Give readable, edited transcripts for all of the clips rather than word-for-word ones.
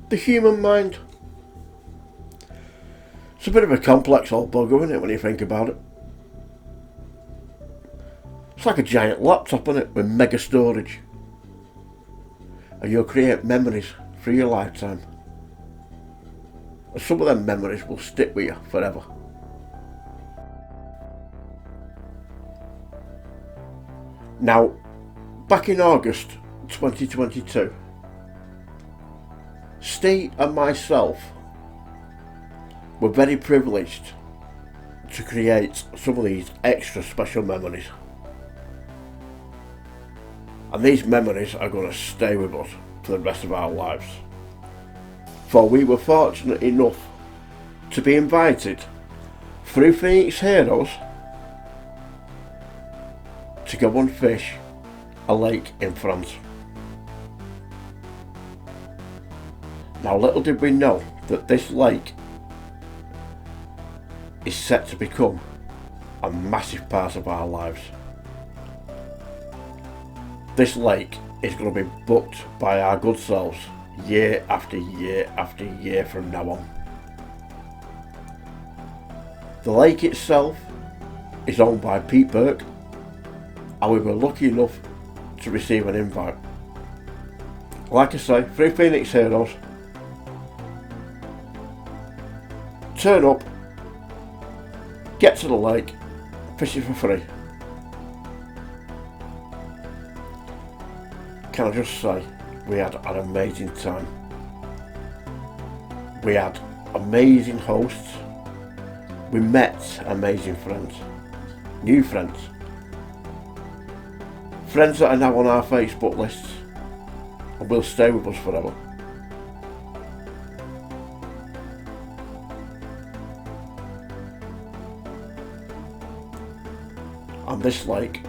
The human mind. It's a bit of a complex old bugger, isn't it, when you think about it? It's like a giant laptop, isn't it, with mega storage. And you'll create memories through your lifetime. And some of them memories will stick with you forever. Now, back in August 2022, Steve and myself were very privileged to create some of these extra special memories. And these memories are going to stay with us for the rest of our lives. For we were fortunate enough to be invited through Phoenix Heroes to go and fish a lake in France. Now, little did we know that this lake is set to become a massive part of our lives. This lake is going to be booked by our good selves year after year after year from now on. The lake itself is owned by Pete Burke, and we were lucky enough to receive an invite. Like I say, through Phoenix Heroes. Turn up, get to the lake, fish it for free. Can I just say, we had an amazing time. We had amazing hosts. We met amazing friends, new friends, friends that are now on our Facebook lists and will stay with us forever. And this lake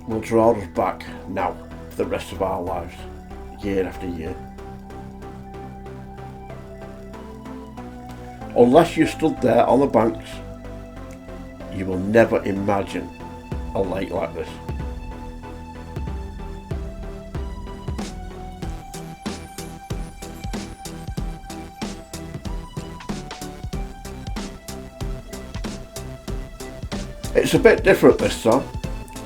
will draw us back now for the rest of our lives, year after year. Unless you stood there on the banks, you will never imagine a lake like this. It's a bit different this time.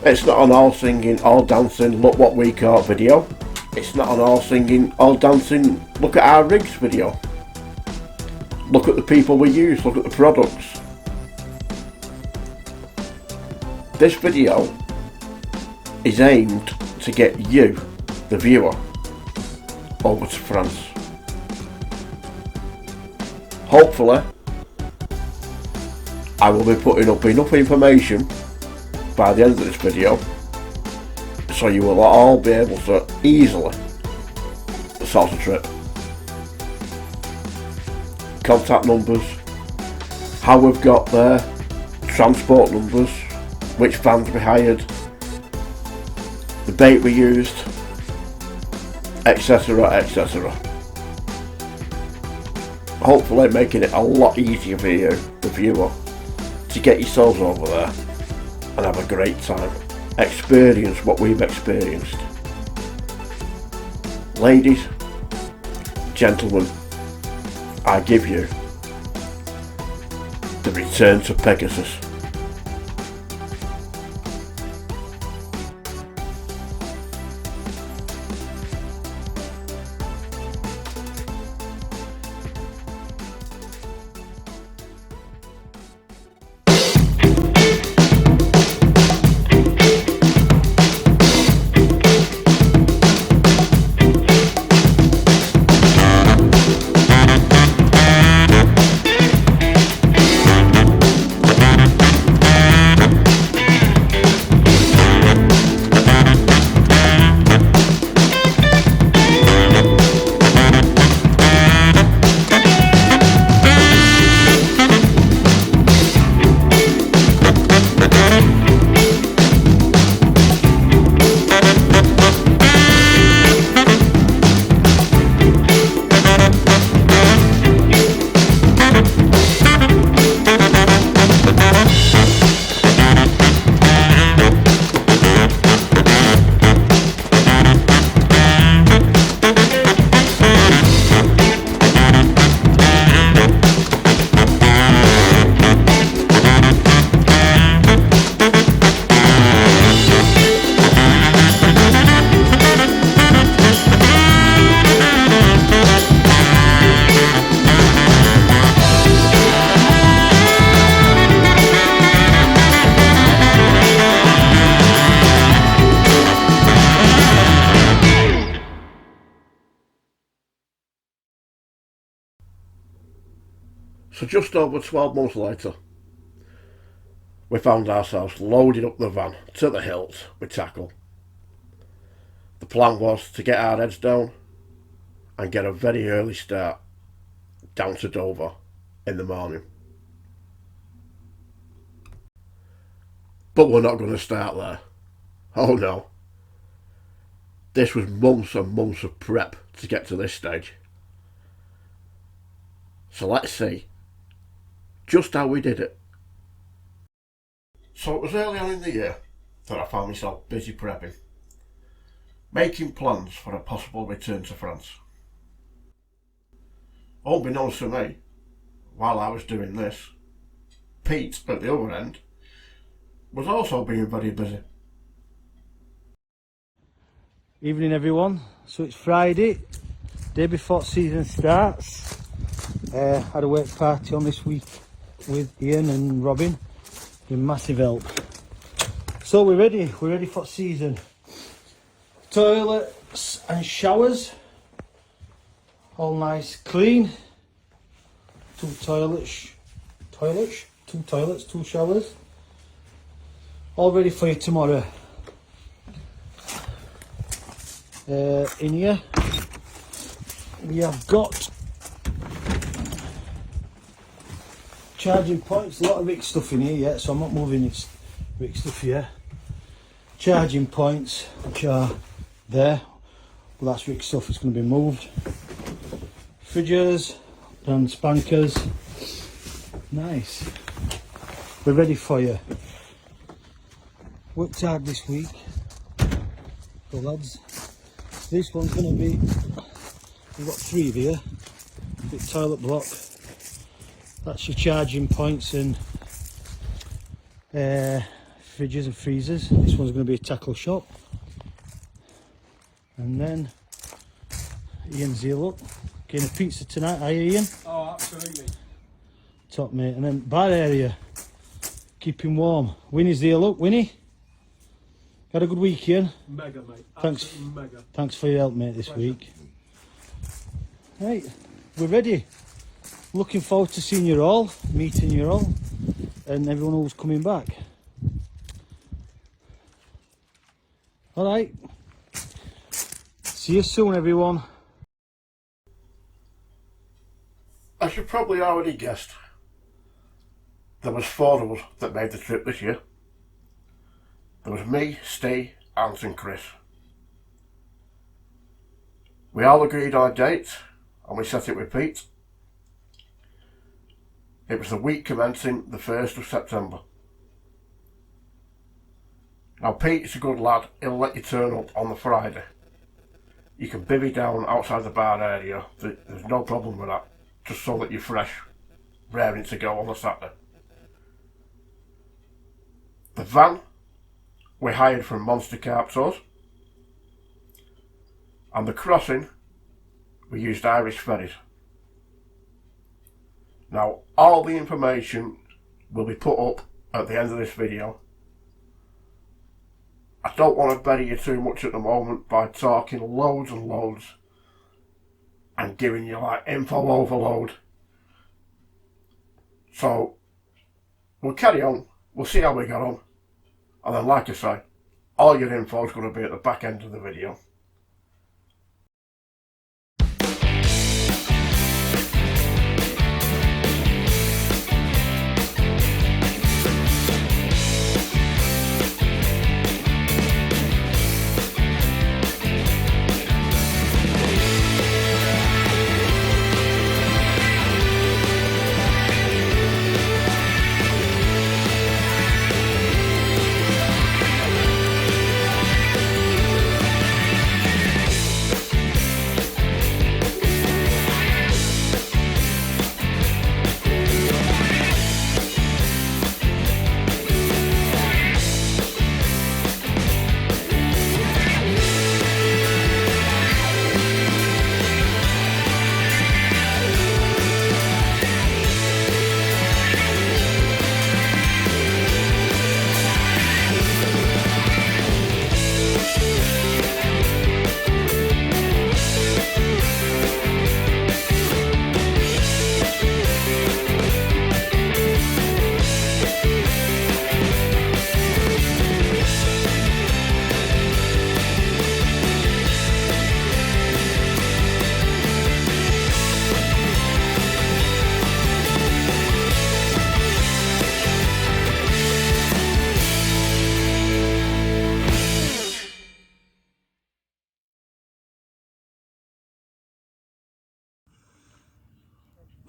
It's not an all singing, all dancing, look what we caught video. It's not an all singing, all dancing, look at our rigs video. Look at the people we use, look at the products. This video is aimed to get you, the viewer, over to France. Hopefully, I will be putting up enough information by the end of this video so you will all be able to easily sort a trip. Contact numbers, how we've got there, transport numbers, which vans we hired, the bait we used, etc, etc. Hopefully making it a lot easier for you, the viewer, to get yourselves over there and have a great time. Experience what we've experienced. Ladies, gentlemen, I give you the return to Pegasus. So just over 12 months later, we found ourselves loaded up the van to the hilt with tackle. The plan was to get our heads down and get a very early start down to Dover in the morning. But we're not going to start there. Oh no. This was months and months of prep to get to this stage. So let's see just how we did it. So it was early on in the year that I found myself busy prepping, making plans for a possible return to France. Unbeknownst to me, while I was doing this, Pete at the other end was also being very busy. Evening everyone, so it's Friday, day before season starts. Had a work party on this week with Ian and Robin, been massive help. So we're ready for season. Toilets and showers, all nice clean. Two showers, all ready for you tomorrow. In here we have got charging points, a lot of Rick stuff in here yet, so I'm not moving this Rick stuff here. Charging points which are there, well that's Rick stuff, it's going to be moved. Fridges and spankers, nice. We're ready for you. Worked hard this week, so lads. This one's going to be, we've got three of here, big toilet block, that's your charging points and fridges and freezers. This one's going to be a tackle shop, and then Ian's here, look, getting a pizza tonight, are you Ian? Oh absolutely. Top mate, and then bar area, keeping warm. Winnie's here, look, Winnie. Had a good weekend. Mega, mate. Thanks. Absolutely mega. Thanks for your help, mate, this week. Right, we're ready. Looking forward to seeing you all, meeting you all, and everyone who's coming back. All right. See you soon, everyone. As you probably already guessed, there was four of us that made the trip this year. There was me, Steve, Ant and Chris. We all agreed on a date and we set it with Pete. It was the week commencing the 1st of September. Now Pete's a good lad, he'll let you turn up on the Friday. You can bivvy down outside the bar area, there's no problem with that, just so that you're fresh, raring to go on the Saturday. The van we hired from Monster Carp Tours, and the crossing we used Irish ferries. Now all the information will be put up at the end of this video. I don't want to bury you too much at the moment by talking loads and loads and giving you like info overload. So we'll carry on, we'll see how we get on. And then, like I say, all your info is going to be at the back end of the video.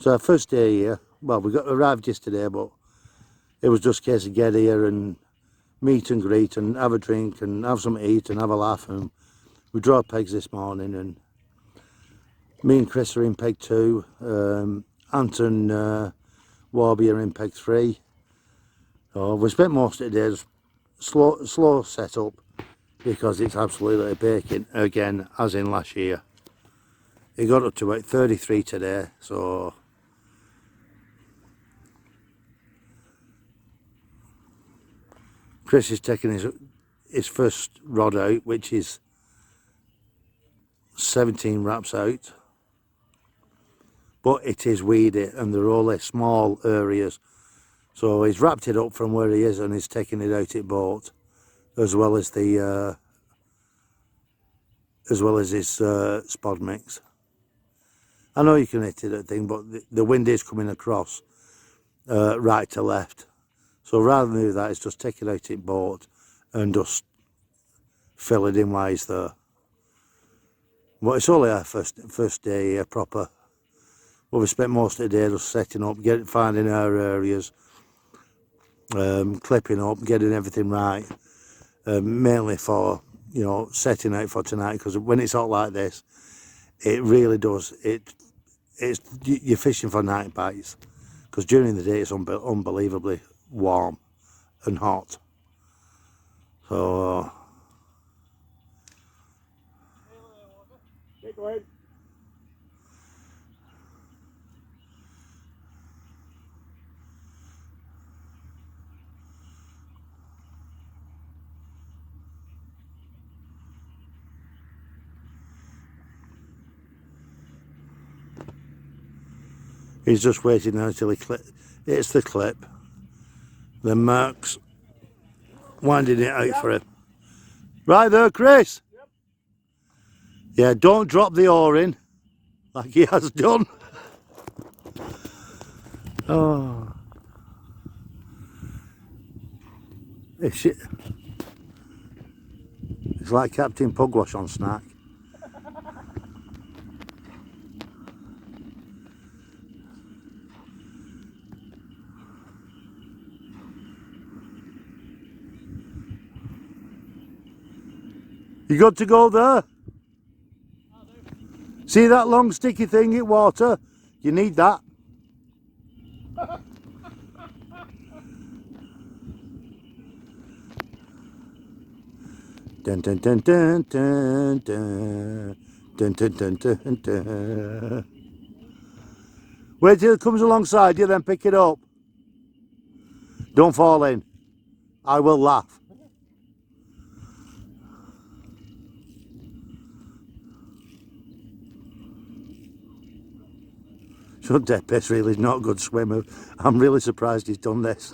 So our first day here, well, we arrived yesterday, but it was just a case of get here and meet and greet and have a drink and have something to eat and have a laugh. And we drove pegs this morning, and me and Chris are in peg 2, Ant and Warby are in peg 3. So we spent most of the day just slow setup, because it's absolutely baking again, as in last year. It got up to about 33 today, so Chris is taking his first rod out, which is 17 wraps out, but it is weedy and they're only small areas, so he's wrapped it up from where he is and he's taking it out at boat, as well as the his spod mix. I know you can hit it at thing, but the wind is coming across right to left, so rather than do that, it's just take it out at boat and just fill it in while he's there. But it's only our first day here proper. Well, we spent most of the day just setting up, finding our areas, clipping up, getting everything right, mainly for, you know, setting out for tonight, because when it's hot like this, it really does, you're fishing for night bites, because during the day it's unbelievably warm and hot. So Go ahead. he's just waiting now until he hits the clip. Then Mark's winding it out for him. Right there, Chris. Yep. Yeah, don't drop the oar in like he has done. Oh, it's like Captain Pugwash on snack. You got to go there. See that long sticky thing in water? You need that. Dun dun dun dun dun dun dun dun dun dun dun. Wait till it comes alongside you, then pick it up. Don't fall in. I will laugh. So Deppes really is not a good swimmer. I'm really surprised he's done this.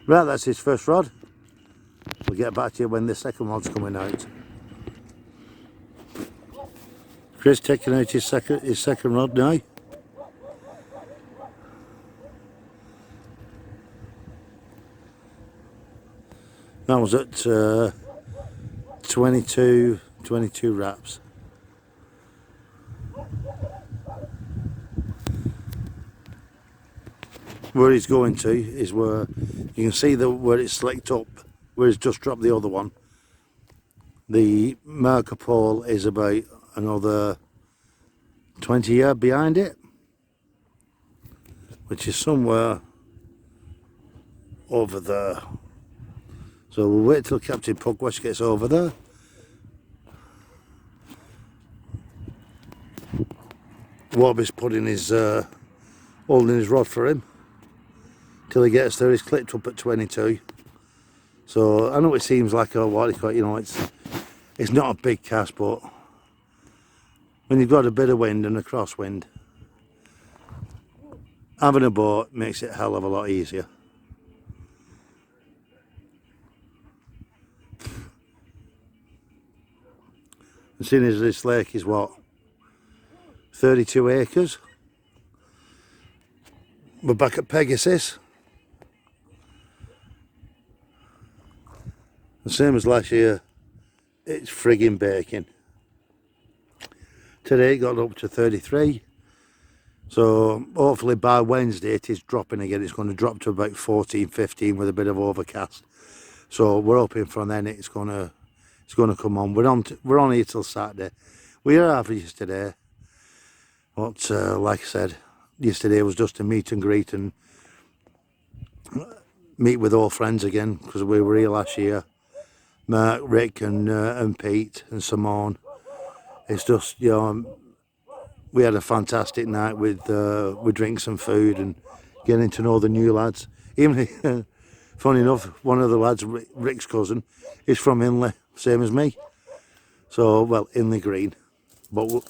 Right, that's his first rod. We'll get back to you when the second rod's coming out. Chris taking out his second rod now. That was at 22 wraps. Where he's going to is where you can see where it's slicked up, where he's just dropped the other one. The marker pole is about another 20 yards behind it, which is somewhere over there. So we'll wait till Captain Pugwash gets over there. Warby's putting his holding his rod for him till he gets there. He's clipped up at 22. So I know it seems like it's not a big cast, but when you've got a bit of wind and a crosswind, having a boat makes it a hell of a lot easier. And seeing as this lake is what, 32 acres, we're back at Pegasus. Same as last year, it's frigging baking. Today it got up to 33, so hopefully by Wednesday it is dropping again. It's going to drop to about 14, 15 with a bit of overcast. So we're hoping from then it's going to come on. We're on here till Saturday. We are average yesterday, but like I said, yesterday was just a meet and greet and meet with all friends again, because we were here last year. Mark, Rick and Pete and Simone. It's just, you know, we had a fantastic night with drinks and food and getting to know the new lads. Even funny enough, one of the lads, Rick's cousin, is from Inley, same as me. So, well, Inley Green. But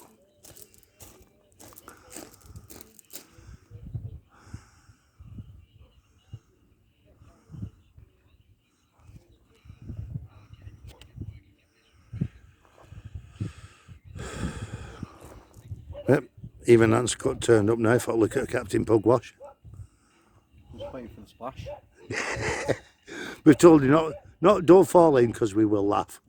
yep, even Ant's got turned up now. Thought, look at Captain Pugwash. I was waiting for the splash. We've told you don't fall in, because we will laugh.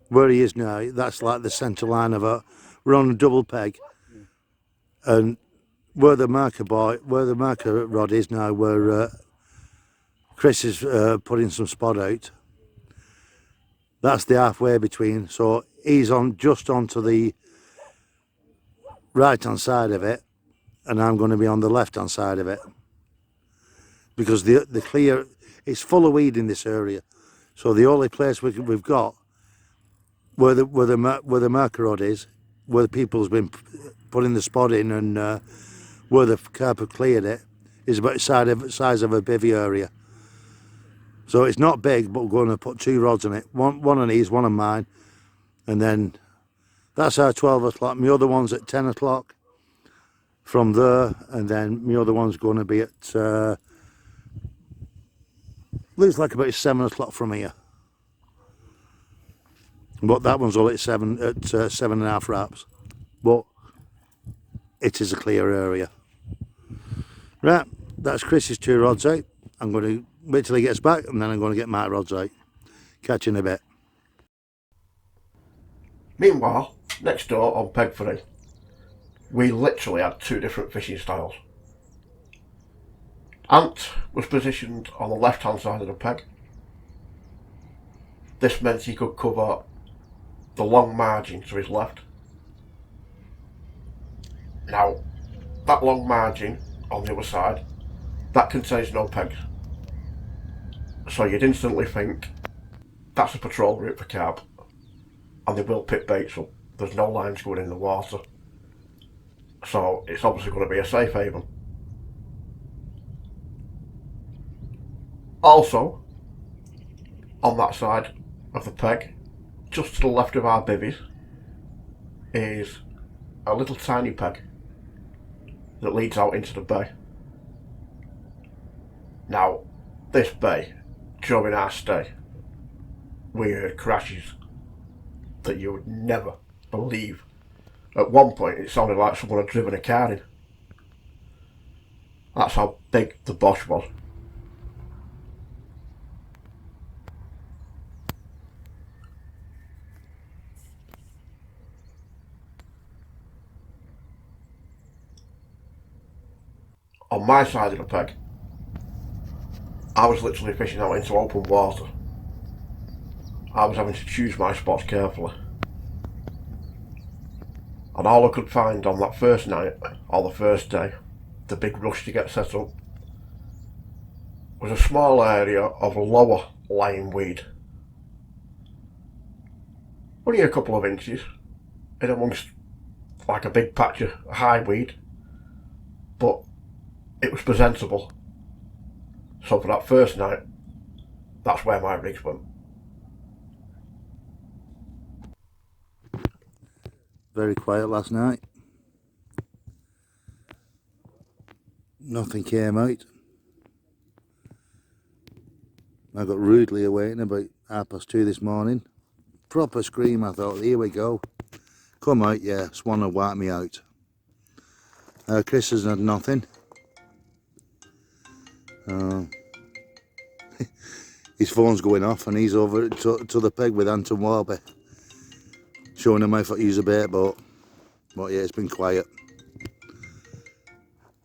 Where he is now, that's like the centre line of a. We're on a double peg, and where the marker rod is now, where Chris is putting some spot out. That's the halfway between. So he's on just onto the right hand side of it, and I'm going to be on the left hand side of it, because the clear, it's full of weed in this area. So the only place we've got where the marker rod is, where the people's been putting the spot in, and where the carpet cleared it, is about the size of a bivvy area. So it's not big, but we're going to put 2 rods on it. One on his, one on mine, and then that's our 12 o'clock. My other one's at 10 o'clock from there, and then my other one's going to be at looks like about 7 o'clock from here. But that one's all at 7.5 wraps. But it is a clear area. Right, that's Chris's 2 rods out. I'm going to wait till he gets back, and then I'm going to get my rods out. Catch you in a bit. Meanwhile, next door on Peg 3, we literally had 2 different fishing styles. Ant was positioned on the left hand side of the peg. This meant he could cover the long margin to his left. Now, that long margin on the other side, that contains no pegs. So you'd instantly think that's a patrol route for carp, and they will pit bait, so there's no lines going in the water. So it's obviously going to be a safe haven. Also, on that side of the peg, just to the left of our bivvies, is a little tiny peg that leads out into the bay. Now, this bay, during our stay, we heard crashes that you would never believe. At one point it sounded like someone had driven a car in. That's how big the Bosch was. On my side of the peg, I was literally fishing out into open water. I was having to choose my spots carefully. And all I could find on that first night, or the first day, the big rush to get set up, was a small area of lower lying weed. Only a couple of inches, in amongst like a big patch of high weed, but it was presentable. So for that first night, that's where my rigs went. Very quiet last night. Nothing came out. I got rudely awakened about 2:30 this morning. Proper scream, I thought, here we go. Come out, yeah, Swan will wipe me out. Chris has had nothing. His phone's going off and he's over to the peg with Anton Warby, showing him how to use a bait boat. But yeah, it's been quiet.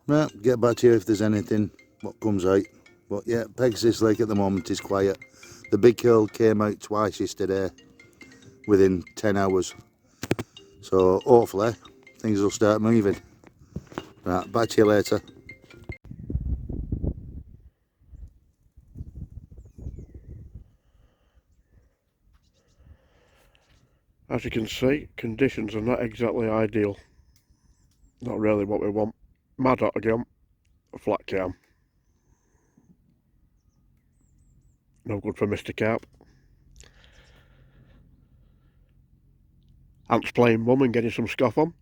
Right, get back to you if there's anything what comes out. But yeah, Pegasus Lake at the moment is quiet. The big curl came out twice yesterday within 10 hours. So hopefully things will start moving. Right, back to you later. As you can see, conditions are not exactly ideal. Not really what we want. Mad hot again, a flat cam. No good for Mr. Carp. Ant's playing mum and getting some scoff on.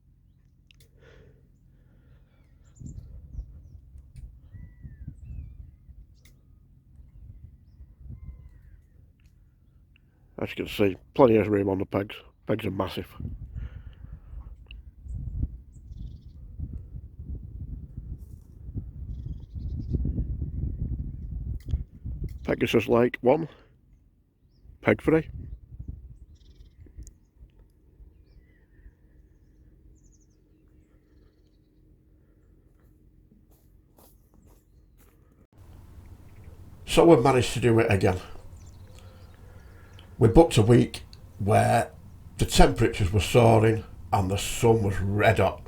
As you can see, plenty of room on the pegs. Pegs are massive. Pegasus Lake 1, peg 3. So we've managed to do it again. We booked a week where the temperatures were soaring and the sun was red hot.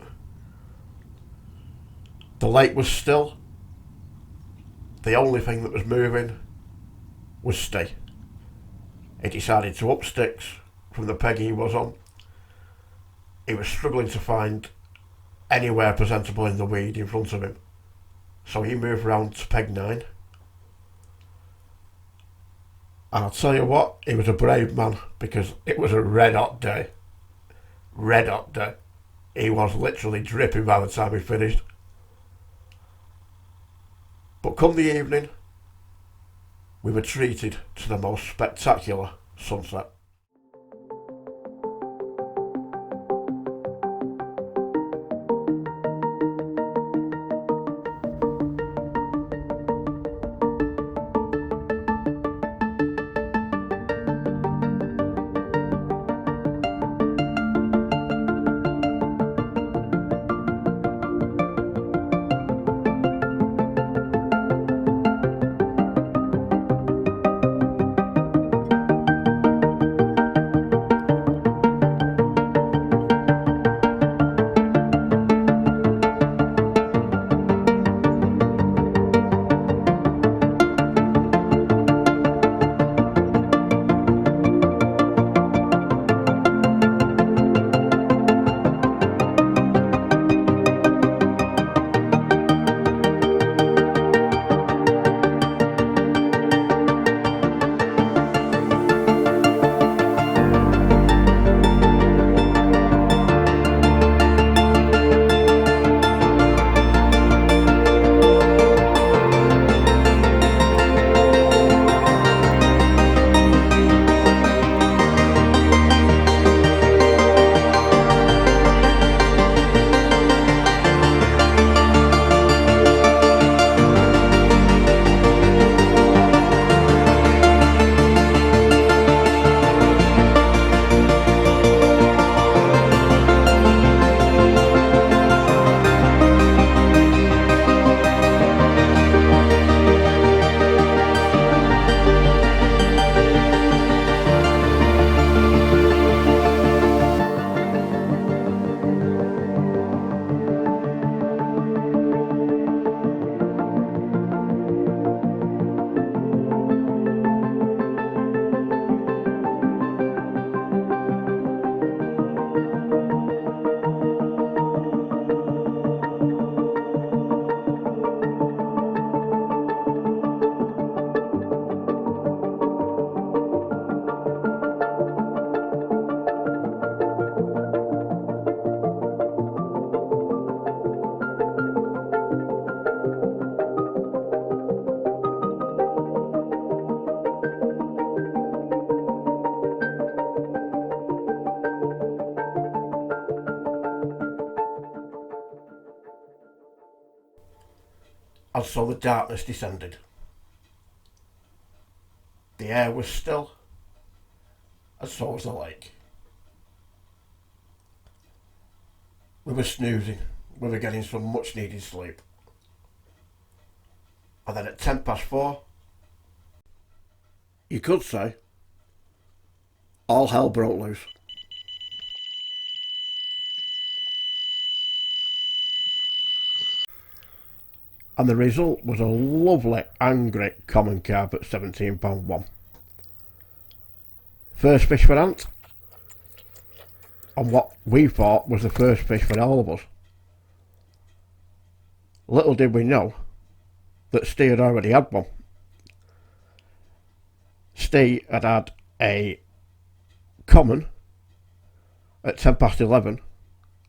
The lake was still. The only thing that was moving was Steve. He decided to up sticks from the peg he was on. He was struggling to find anywhere presentable in the weed in front of him. So he moved round to peg 9. And I'll tell you what, he was a brave man because it was a red hot day. Red hot day. He was literally dripping by the time he finished. But come the evening, we were treated to the most spectacular sunset. And so the darkness descended. The air was still, and so was the lake. We were snoozing, we were getting some much needed sleep. And then at 4:10, you could say, all hell broke loose. And the result was a lovely angry common carp at £17.1. First fish for Ant, and what we thought was the first fish for all of us. Little did we know that Steve had already had one. Steve had had a common at 11:10,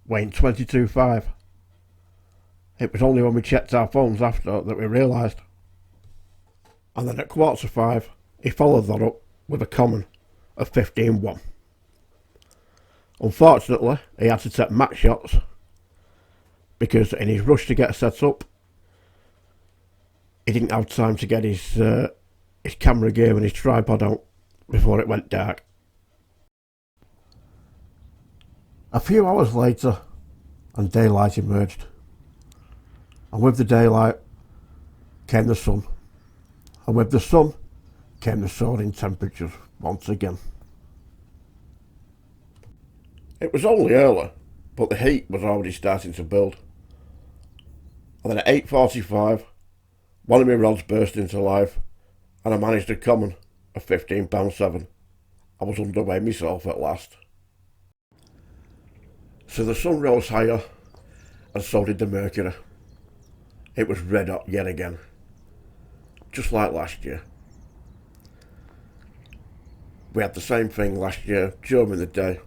weighing 22.5. It was only when we checked our phones after that we realised. And then at 5:15, he followed that up with a common of 15.1. Unfortunately, he had to take max shots because in his rush to get set up, he didn't have time to get his camera gear and his tripod out before it went dark. A few hours later, and daylight emerged. And with the daylight came the sun. And with the sun came the soaring temperatures once again. It was only early, but the heat was already starting to build. And then at 8:45, one of my rods burst into life, and I managed a common of £15.7. I was underway myself at last. So the sun rose higher, and so did the mercury. It was red hot yet again, just like last year. We had the same thing last year during the day.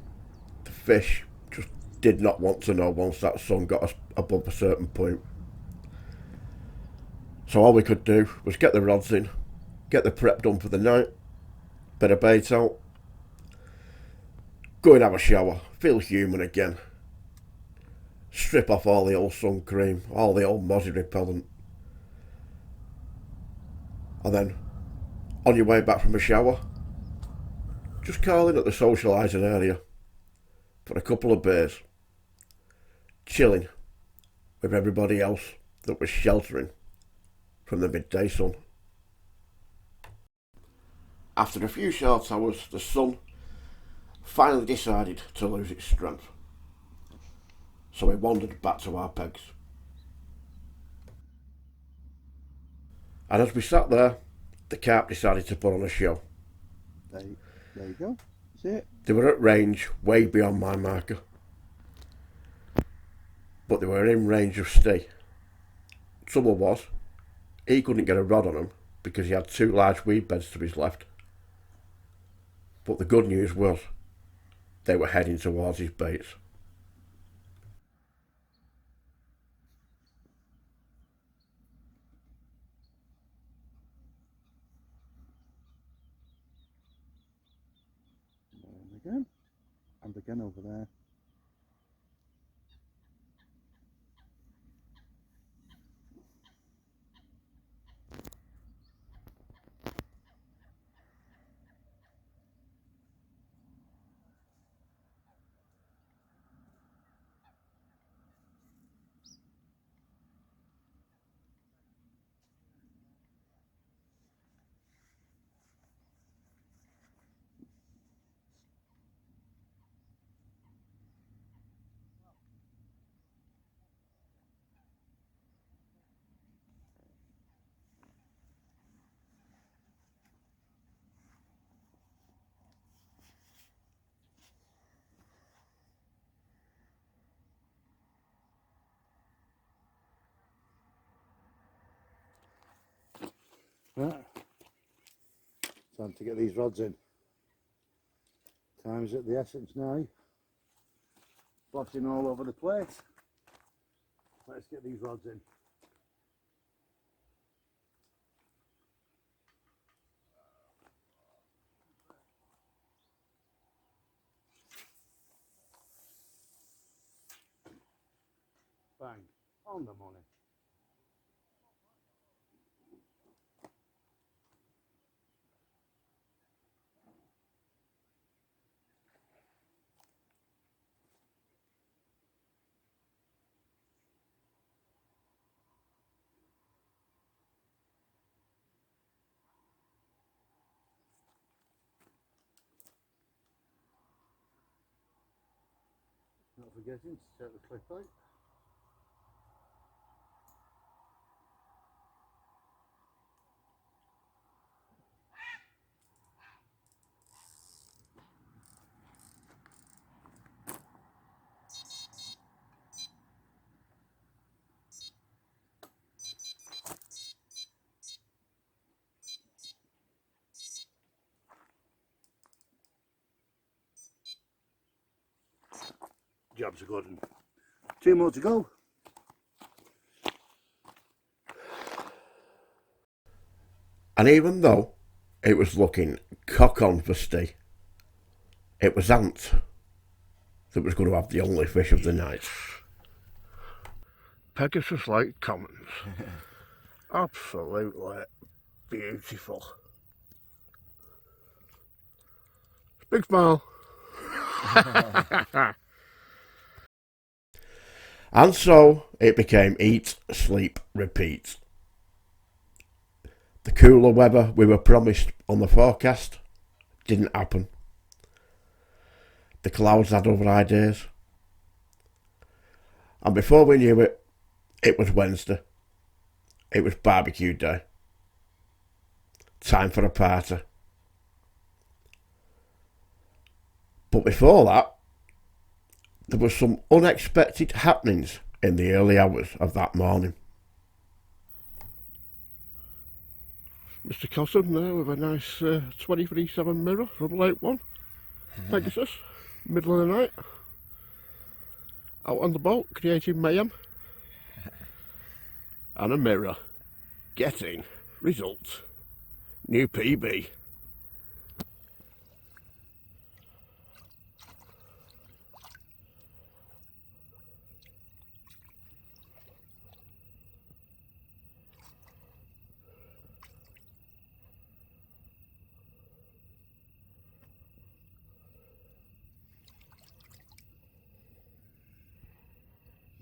The fish just did not want to know once that sun got us above a certain point. So all we could do was get the rods in, get the prep done for the night, bit of bait out, go and have a shower, feel human again, strip off all the old sun cream, all the old mozzie repellent, and then on your way back from a shower, just call in at the socialising area for a couple of beers, chilling with everybody else that was sheltering from the midday sun. After a few short hours, the sun finally decided to lose its strength. So we wandered back to our pegs. And as we sat there, the carp decided to put on a show. There you go. See it? They were at range way beyond my marker. But they were in range of Steve. Trouble was, he couldn't get a rod on them because he had two large weed beds to his left. But the good news was, they were heading towards his baits. And again. And again over there. Right. Time to get these rods in. Time's at the essence now. Flotting all over the place. Let's get these rods in. Bang. On the money. Not forgetting to take the clip out. Jobs are good. And 2 more to go. And even though it was looking cock on for Steve, it was Ant that was going to have the only fish of the night. Pegasus Lakes Commons. Absolutely beautiful. Big smile. And so it became eat, sleep, repeat. The cooler weather we were promised on the forecast didn't happen. The clouds had other ideas. And before we knew it, it was Wednesday. It was barbecue day. Time for a party. But before that, there were some unexpected happenings in the early hours of that morning. Mr. Cosson there with a nice 23/7 mirror from Lake 1, Pegasus, middle of the night. Out on the boat, creating mayhem. And a mirror, getting results. New PB.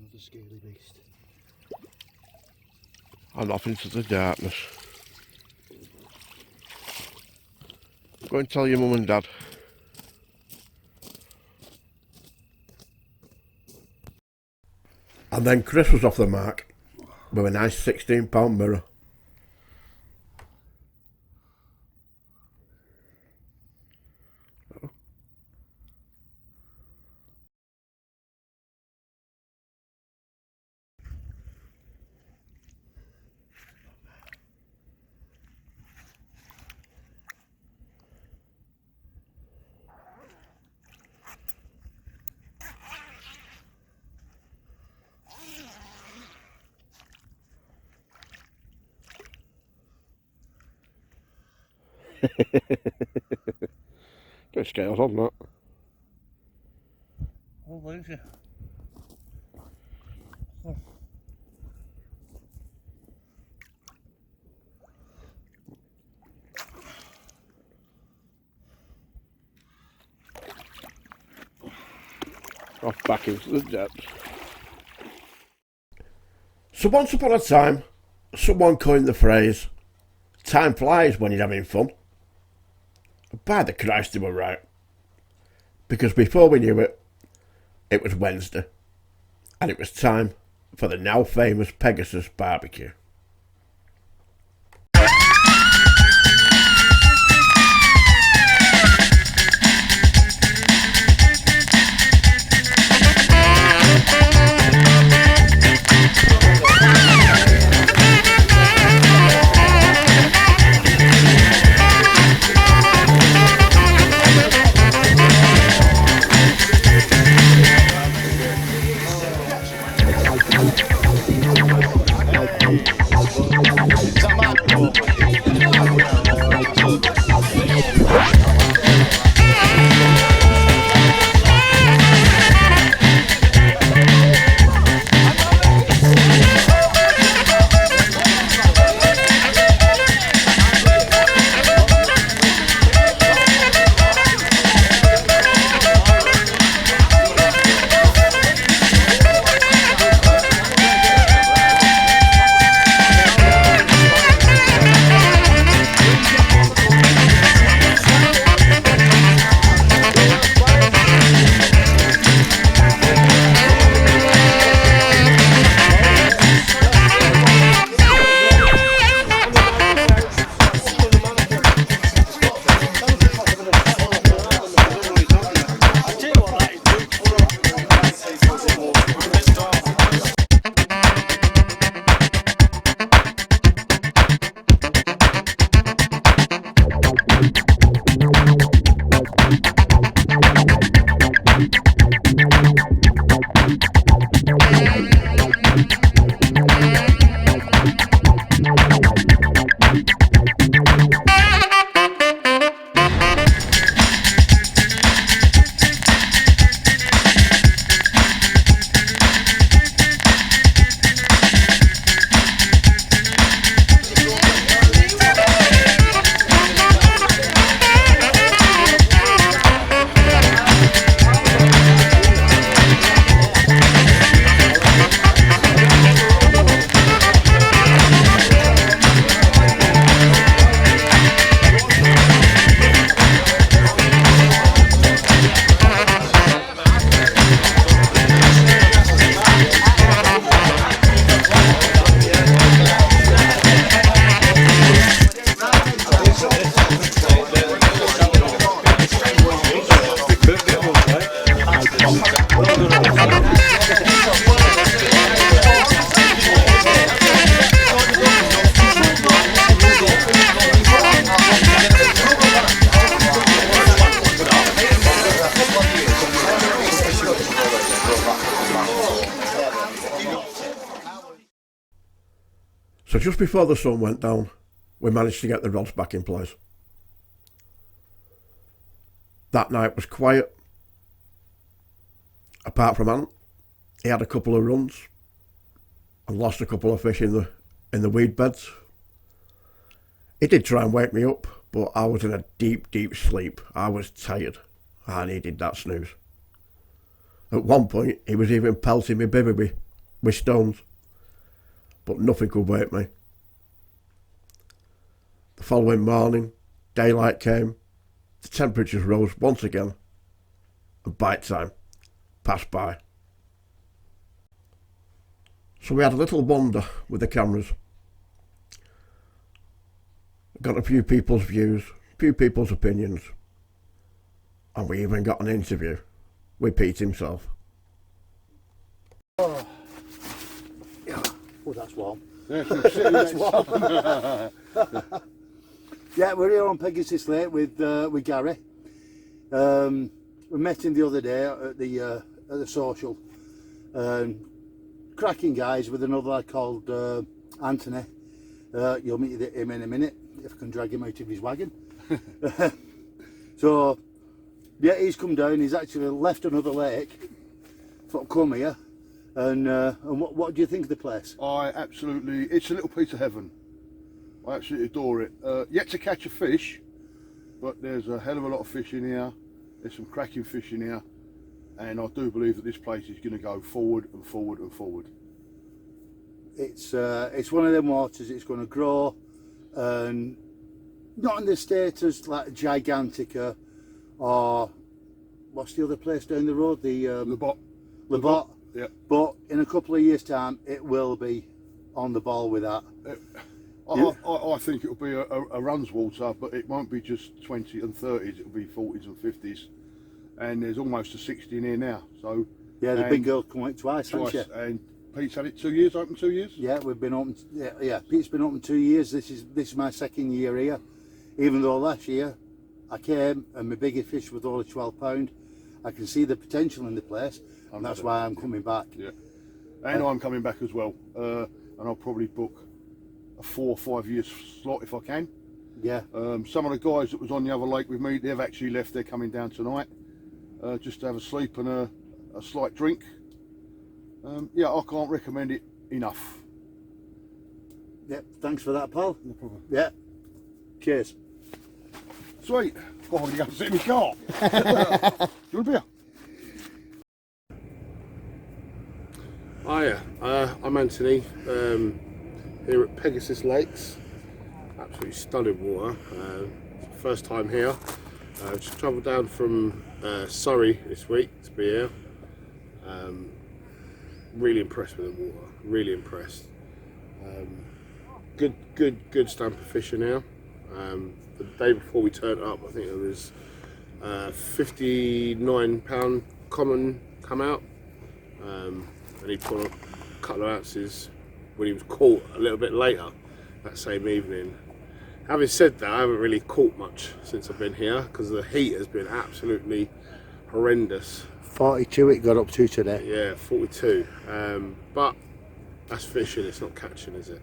Another scaly beast. And off into the darkness. Go and tell your mum and dad. And then Chris was off the mark with a nice £16 mirror. Get scales on that. Oh, where's you? Off back into the depths. So once upon a time, someone coined the phrase, time flies when you're having fun. By the Christ, they were right. Because before we knew it, it was Wednesday. And it was time for the now famous Pegasus barbecue. So just before the sun went down, we managed to get the rods back in place. That night was quiet. Apart from Ant, he had a couple of runs and lost a couple of fish in the weed beds. He did try and wake me up, but I was in a deep, deep sleep. I was tired. I needed that snooze. At one point, he was even pelting me bivvy with stones, but nothing could wake me. The following morning, daylight came, the temperatures rose once again, and bite time passed by. So we had a little wander with the cameras. Got a few people's views, a few people's opinions, and we even got an interview with Pete himself. Oh, yeah. Oh, that's warm. That's warm. Yeah, we're here on Pegasus Lake with Gary. We met him the other day at the social. Cracking guys with another lad called Anthony. You'll meet him in a minute if I can drag him out of his wagon. So yeah, he's come down. He's actually left another lake to come here. And what do you think of the place? It's a little piece of heaven. I absolutely adore it. Yet to catch a fish, but there's a hell of a lot of fish in here. There's some cracking fish in here, and I do believe that this place is going to go forward and forward and forward. It's one of them waters. It's going to grow, and not in the status like Gigantica or what's the other place down the road? The Lebot. Yeah. But in a couple of years' time, it will be on the ball with that. I think it'll be a runs water, but it won't be just 20 and 30s. It'll be 40s and 50s, and there's almost a 60 in here now. So yeah, the big girl come out twice, hasn't she? And Pete's had it 2 years, open 2 years. Yeah, we've been open. Yeah, Pete's been open 2 years. This is my second year here. Even though last year I came and my biggest fish was only £12. I can see the potential in the place, and that's why I'm coming back. Yeah, and I'm coming back as well, and I'll probably book a 4 or 5 year slot if I can. Yeah. Some of the guys that was on the other lake with me, they've actually left. They're coming down tonight, just to have a sleep and a slight drink. Yeah, I can't recommend it enough. Yep. Thanks for that, pal. No problem. Yeah. Cheers. Sweet. Oh, I'm going to go and sit in my car. Do you want a beer? Hiya, I'm Anthony, here at Pegasus Lakes. Absolutely stunning water. First time here. Just travelled down from Surrey this week to be here. Really impressed with the water. Really impressed. Good stamp of fishing here. The day before we turned up, I think it was £59 common come out. And he put a couple of ounces when he was caught a little bit later that same evening. Having said that, I haven't really caught much since I've been here because the heat has been absolutely horrendous. 42 it got up to today. Yeah, 42. But that's fishing, it's not catching, is it?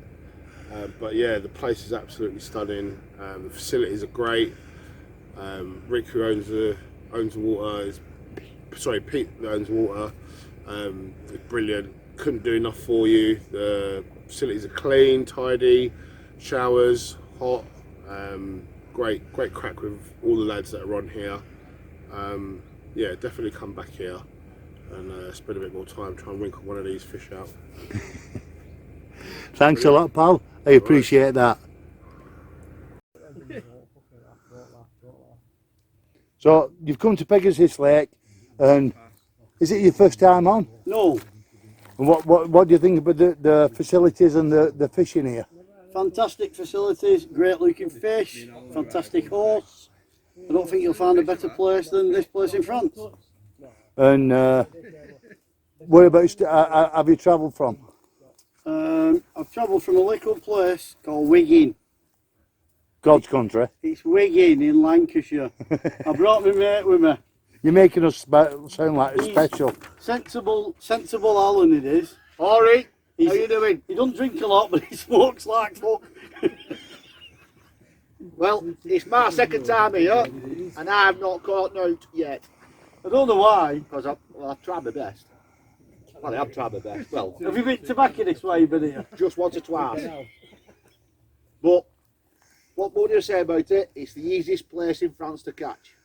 But yeah, the place is absolutely stunning. The facilities are great. Rick, who owns the water, Pete that owns the water, is brilliant. Couldn't do enough for you. The facilities are clean, tidy, showers, hot. Great crack with all the lads that are on here. Yeah, definitely come back here and spend a bit more time trying to winkle one of these fish out. Thanks a lot, pal. I appreciate that. So you've come to Pegasus Lake, and is it your first time on? No, And what do you think about the facilities and the fishing here? fantastic facilities, great looking fish, fantastic horse. I don't think you'll find a better place than this place in France. And whereabouts have you travelled from? I've travelled from a little place called Wiggin. God's country. It's Wiggin in Lancashire. I brought my mate with me. You're making us sound like it's special. Sensible Alan it is. Alright. He's, How you doing? he doesn't drink a lot, but he smokes like fuck. Well, it's my second time here, and I've not caught note yet. I don't know why. Because I've tried my best. Well, I have tried my best. Well, Have you been tobacco this way you've been here? just once or twice. But what would you say about it? It's the easiest place in France to catch.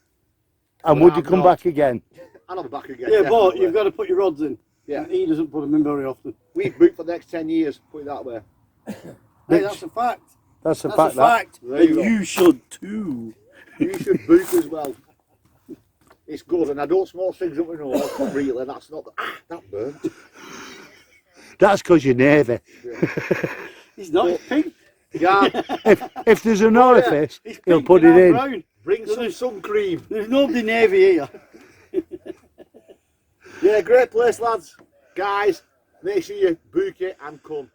And would you come back again? And I'll be back again. Yeah, but definitely. you've got to put your rods in. Yeah. And he doesn't put them in very often. We've booked for the next 10 years, put it that way. Hey, that's a fact. That's a That's fact. a fact. There you And go. you should too. You should book as well. It's good, and I don't smoke things up my nose, but really, that's not... that burnt. That's because you're Navy. He's not. He's pink. Yeah, If there's an orifice, He's he'll pink put and it I'm in. brown. bring some sun cream. There's nobody navy here. Yeah, great place, lads. Guys, make sure you book it and come.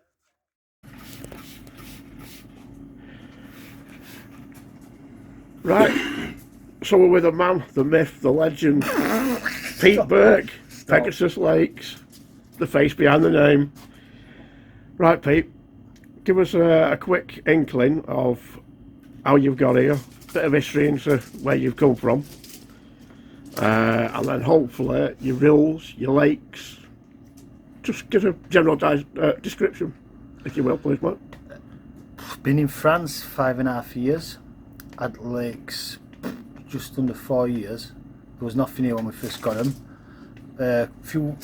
Right, so we're with a man, the myth, the legend, Pete Burke, Pegasus Lakes, the face behind the name. Right, Pete, give us a quick inkling of how you've got here, bit of history into where you've come from, and then hopefully your rills, your lakes. Just give a general description, if you will, please, mate. Been in France 5.5 years. Had lakes just under 4 years. There was nothing here when we first got them. Few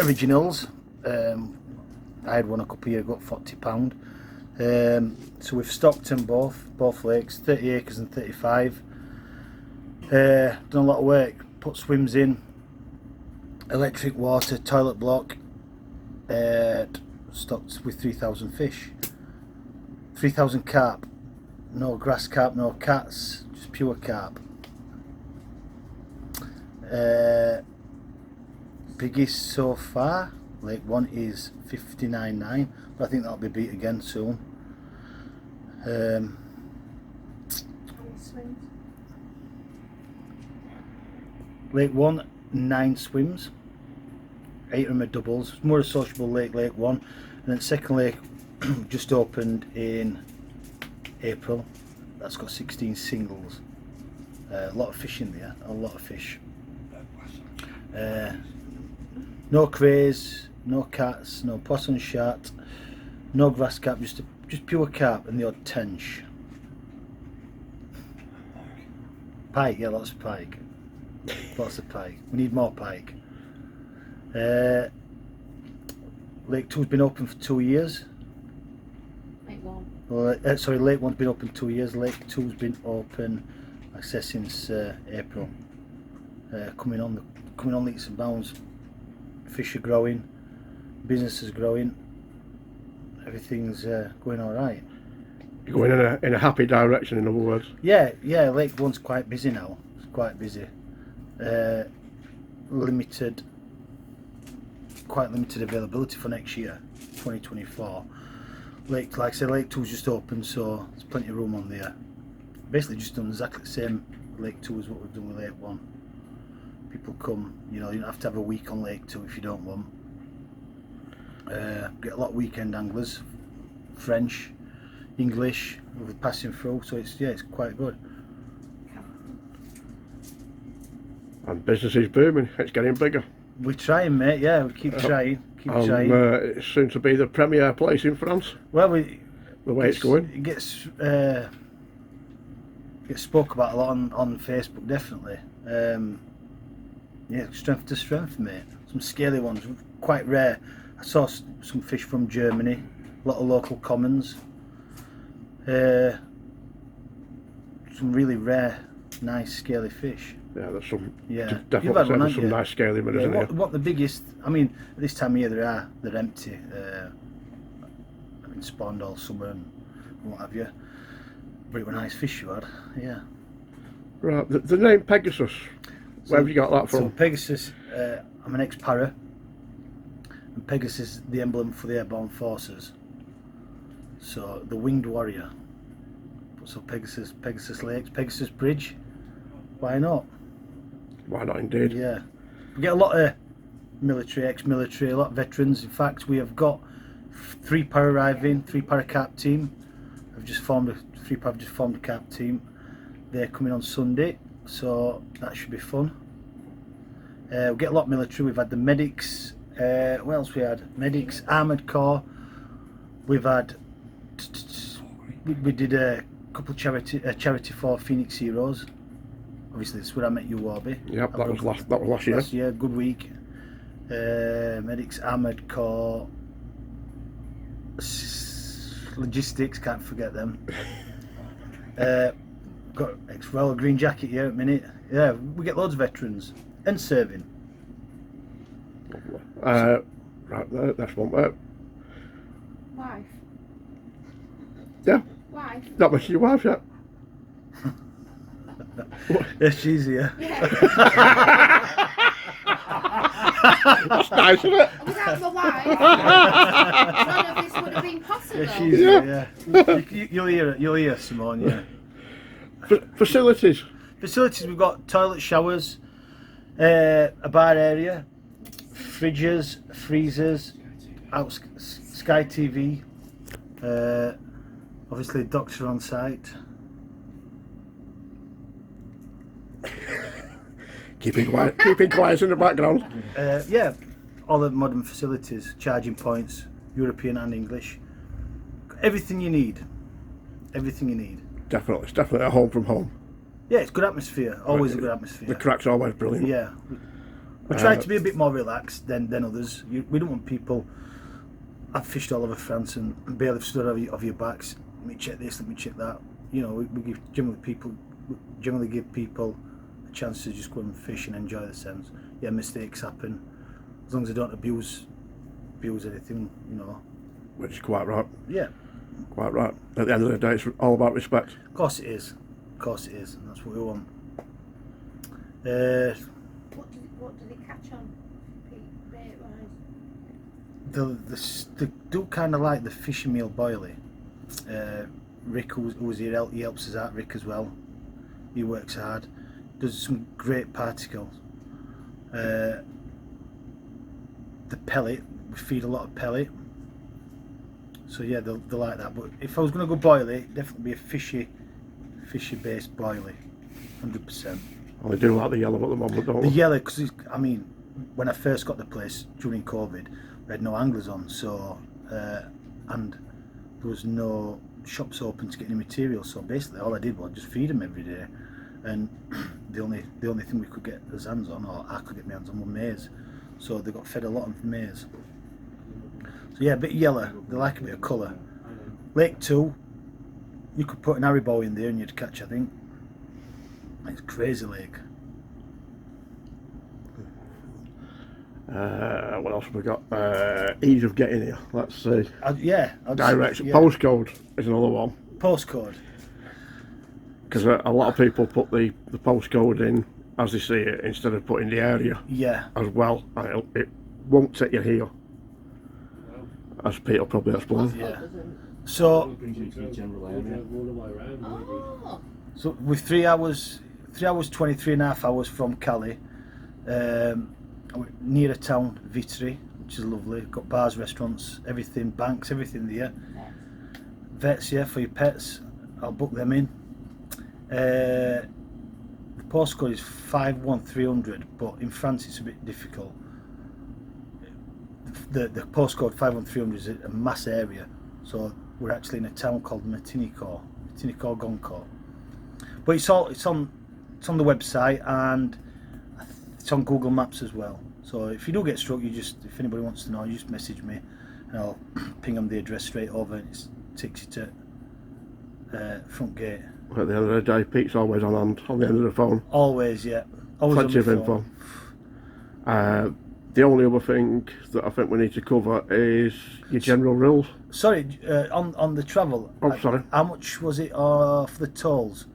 originals. I had one a couple of years ago, £40. So we've stocked them both lakes, 30 acres and 35. Done a lot of work, put swims in, electric water, toilet block, stocked with 3,000 fish, 3,000 carp, no grass carp, no cats, just pure carp. Biggest so far, Lake 1 is 59.9, but I think that'll be beat again soon. Lake 1, 9 swims, 8 of them are doubles. It's more a sociable lake, Lake 1, and then second lake just opened in April. That's got 16 singles. A lot of fish in there, a lot of fish. No crays, no cats, no possum shat, no grass carp, just pure carp and the odd tench. Pike, yeah, lots of pike. Lots of pike. We need more pike. Lake 2's been open for 2 years. Lake 1. Well, sorry, Lake 1's been open 2 years. Lake 2's been open, like I say, since April. Coming on leaps and bounds. Fish are growing, business is growing. Everything's going all right. You're going in a happy direction, in other words. Yeah, Lake 1's quite busy now. It's quite busy. Quite limited availability for next year, 2024. Like I said, Lake 2's just open, so there's plenty of room on there. Basically just done exactly the same Lake 2 as what we've done with Lake 1. People come, you don't have to have a week on Lake 2 if you don't want. Get a lot of weekend anglers, French, English, we're passing through, so it's quite good. And business is booming, it's getting bigger. We're trying, mate, yeah, we keep trying. It's soon to be the premier place in France, Well, the way it's going. It gets spoke about a lot on Facebook, definitely. Yeah, strength to strength, mate. Some scaly ones, quite rare. I saw some fish from Germany, a lot of local commons. Some really rare, nice scaly fish. Yeah, there's some. Yeah, Definitely there's some nice scaly ones, isn't there? what the biggest? I mean, at this time of year they're empty. I've been spawned all summer and what have you. But it were nice fish you had, yeah. Right, the name Pegasus. Where have you got that from? So Pegasus, I'm an ex-para, and Pegasus is the emblem for the airborne forces. So the winged warrior. So Pegasus Lakes, Pegasus Bridge. Why not? Why not, indeed? Yeah, we get a lot of military, ex-military, a lot of veterans. In fact, we have got 3 para-arriving, 3 para-cap team. I've just formed a cap team. They're coming on Sunday, so that should be fun. We get a lot of military. We've had the medics. What else we had? Medics, Armoured Corps. We've had. We did a couple of charity for Phoenix Heroes. Obviously, that's where I met you, Warby. Yep, that was last year. Last year, good week. Medics, Armoured Corps, logistics, can't forget them. Got ex-Royal Green Jacket here at the minute. Yeah, we get loads of veterans and serving. Right there, that's one there. Wife. Yeah, Wife. that was your wife, yeah. Yeah, she's here. Yeah. That's nice, isn't it? Without my wife, none of this would have been possible. Yeah, she's here, yeah. You'll hear Simone, yeah. Facilities. Facilities, we've got toilet, showers, a bar area, fridges, freezers, Sky TV, obviously doctor on site. Keeping quiet in the background. Yeah, all the modern facilities, charging points, European and English. Everything you need. Everything you need. Definitely, it's definitely a home from home. Yeah, it's good atmosphere. Always a good atmosphere. The crack's always brilliant. Yeah. We try to be a bit more relaxed than others. We don't want people. I've fished all over France and barely stood over your backs. Let me check this, let me check that. You know, we generally give people a chance to just go and fish and enjoy the sense. Yeah, mistakes happen. As long as they don't abuse anything, you know. Which is quite right. Yeah. Quite right. At the end of the day, it's all about respect. Of course it is. Of course it is. And that's what we want. What do they catch on? Bait-wise? They do kind of like the fishing meal boilie. Rick, who's here, he helps us out. Rick as well. He works hard. Does some great particles. The pellet, we feed a lot of pellet. So yeah, they like that. But if I was going to go boilie, it'd definitely be a fishy based boilie, 100%. Well, they do like the yellow at the moment, don't The they? yellow, because I mean, when I first got the place during COVID, we had no anglers on, so and there was no shops open to get any material. So basically, all I did was just feed them every day, and the only thing we could get our hands on, or I could get my hands on, was maize. So they got fed a lot of maize. So yeah, a bit yellow. They like a bit of colour. Lake 2, you could put an haribo in there and you'd catch, I think. It's a crazy lake. What else have we got? Ease of getting here. Let's see. Yeah. Direction. Postcode is another one. Postcode. Because a lot of people put the postcode in as they see it instead of putting the area Yeah. as well. And it won't take you here. As Peter probably explained. Yeah. So Oh, with 3 hours, 23 and a half hours from Cali, near a town, Vitry, which is lovely. Got bars, restaurants, everything, banks, everything there. Vets, yeah, for your pets. I'll book them in. The postcode is 51300, but in France it's a bit difficult. The postcode 51300 is a mass area, so we're actually in a town called Martinicourt-Goncourt. But it's on the website and it's on Google Maps as well. So if you do get struck, if anybody wants to know, you just message me and I'll ping them the address straight over, and it takes you to front gate. At the end of the day, Pete's always on hand, on the end of the phone. Always, yeah. Always Plenty of on the info. phone. The only other thing that I think we need to cover is your general rules. Sorry, on the travel. Oh, sorry. How much was it for the tolls?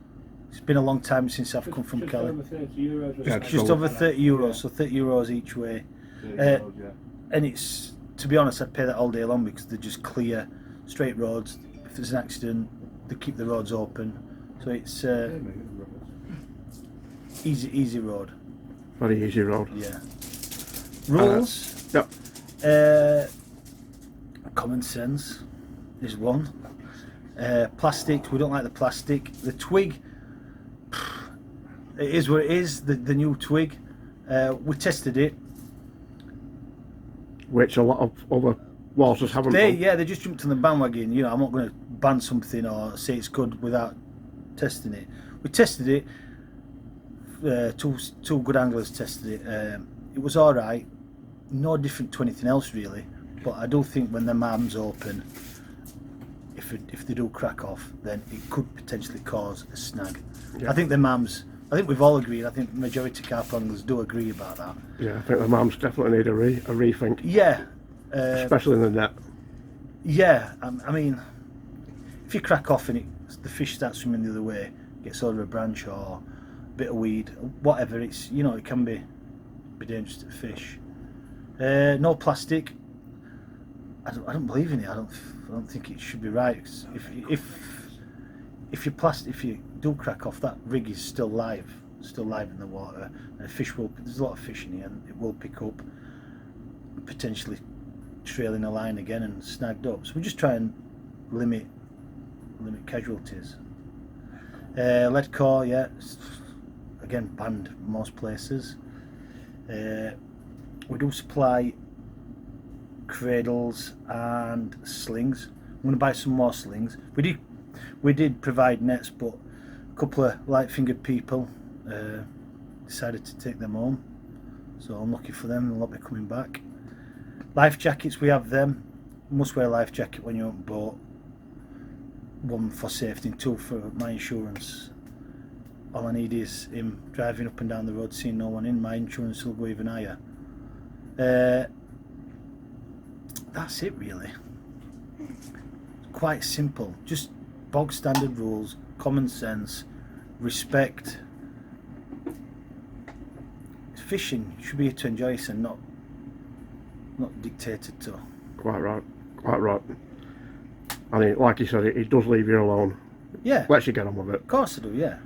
It's been a long time since I've come from Cali. Yeah, Just over €30, so €30 each way. And it's, to be honest, I'd pay that all day long because they're just clear, straight roads. If there's an accident, they keep the roads open. So it's easy road. Very easy road. Yeah. Rules. Yep. Common sense is one. Plastics, we don't like the plastic. The twig, it is what it is, the new twig. We tested it. Which a lot of other waters haven't done. They just jumped on the bandwagon. You know, I'm not going to ban something or say it's good without testing it. We tested it. Two good anglers tested it. It was all right. No different to anything else really. But I do think when the arms open, if they do crack off, then it could potentially cause a snag. Yeah. I think I think we've all agreed. I think the majority of carp anglers do agree about that. Yeah, I think the mums definitely need a rethink. Yeah. Especially in the net. Yeah, I mean, if you crack off and the fish starts swimming the other way, gets over a branch or a bit of weed, whatever, it's, you know, it can be dangerous to the fish. No plastic. I don't believe in it. I don't think it should be right. If you do crack off, that rig is still live in the water, and there's a lot of fish in here, and it will pick up, potentially trailing a line again and snagged up. So we just try and limit casualties. Lead core, yeah, again banned in most places. We do supply cradles and slings. I'm going to buy some more slings. We did provide nets, but a couple of light-fingered people decided to take them home, so I'm lucky for them. They'll not be coming back. Life jackets, we have them. You must wear a life jacket when you're on boat. One for safety and two for my insurance. All I need is him driving up and down the road, seeing no one in. My insurance will go even higher. That's it really. Quite simple, just bog standard rules, common sense, respect. Fishing, you should be here to enjoy it and not dictated to. Quite right. And like you said, it does leave you alone. Yeah. Lets you get on with it. Of course I do, yeah.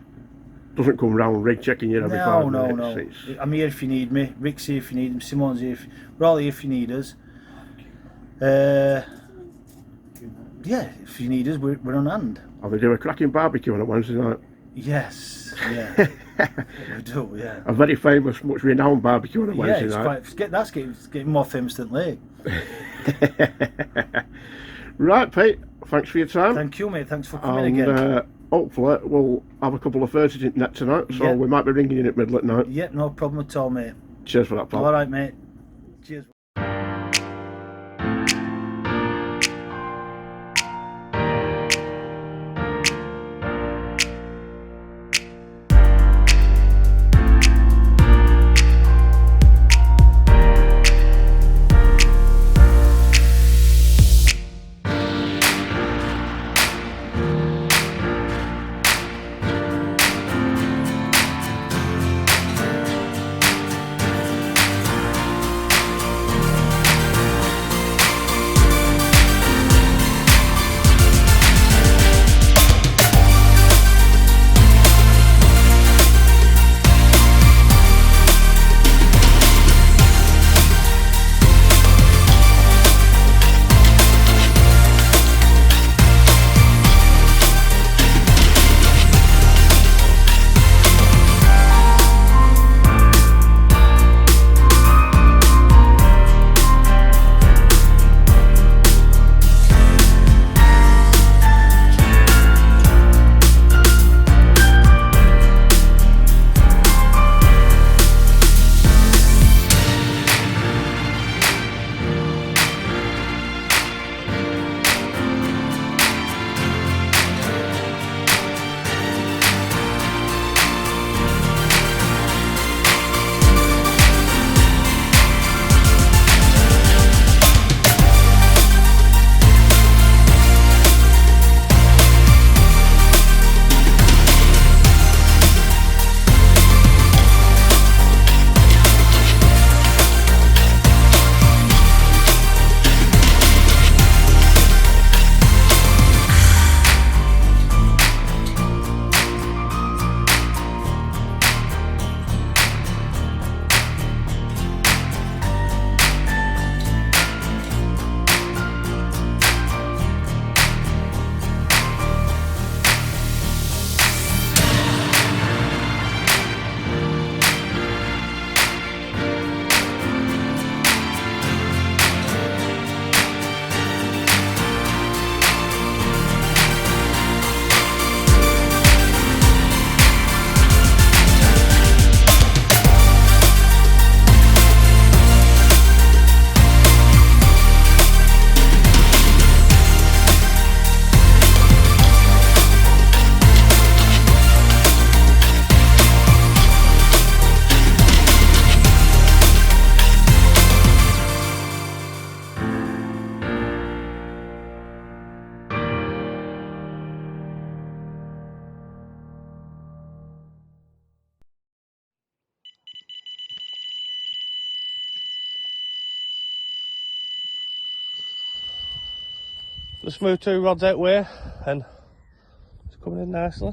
Doesn't come round rig checking you every 5 minutes. No. I'm here if you need me. Rick's here if you need him. Simone's here. We're all here if you need us. Yeah, if you need us, we're on hand. And they do a cracking barbecue on a Wednesday night. Yes, yeah. We do, yeah. A very famous, much renowned barbecue on a Wednesday night. That's getting more famous than Lake. Right, Pete, thanks for your time. Thank you, mate. Thanks for coming again. Hopefully we'll have a couple of birds in net tonight, so we might be ringing in at middle at night. Yeah, no problem at all, mate. Cheers for that, pal. All right, mate. Cheers. the smooth 2 rods out way, and it's coming in nicely.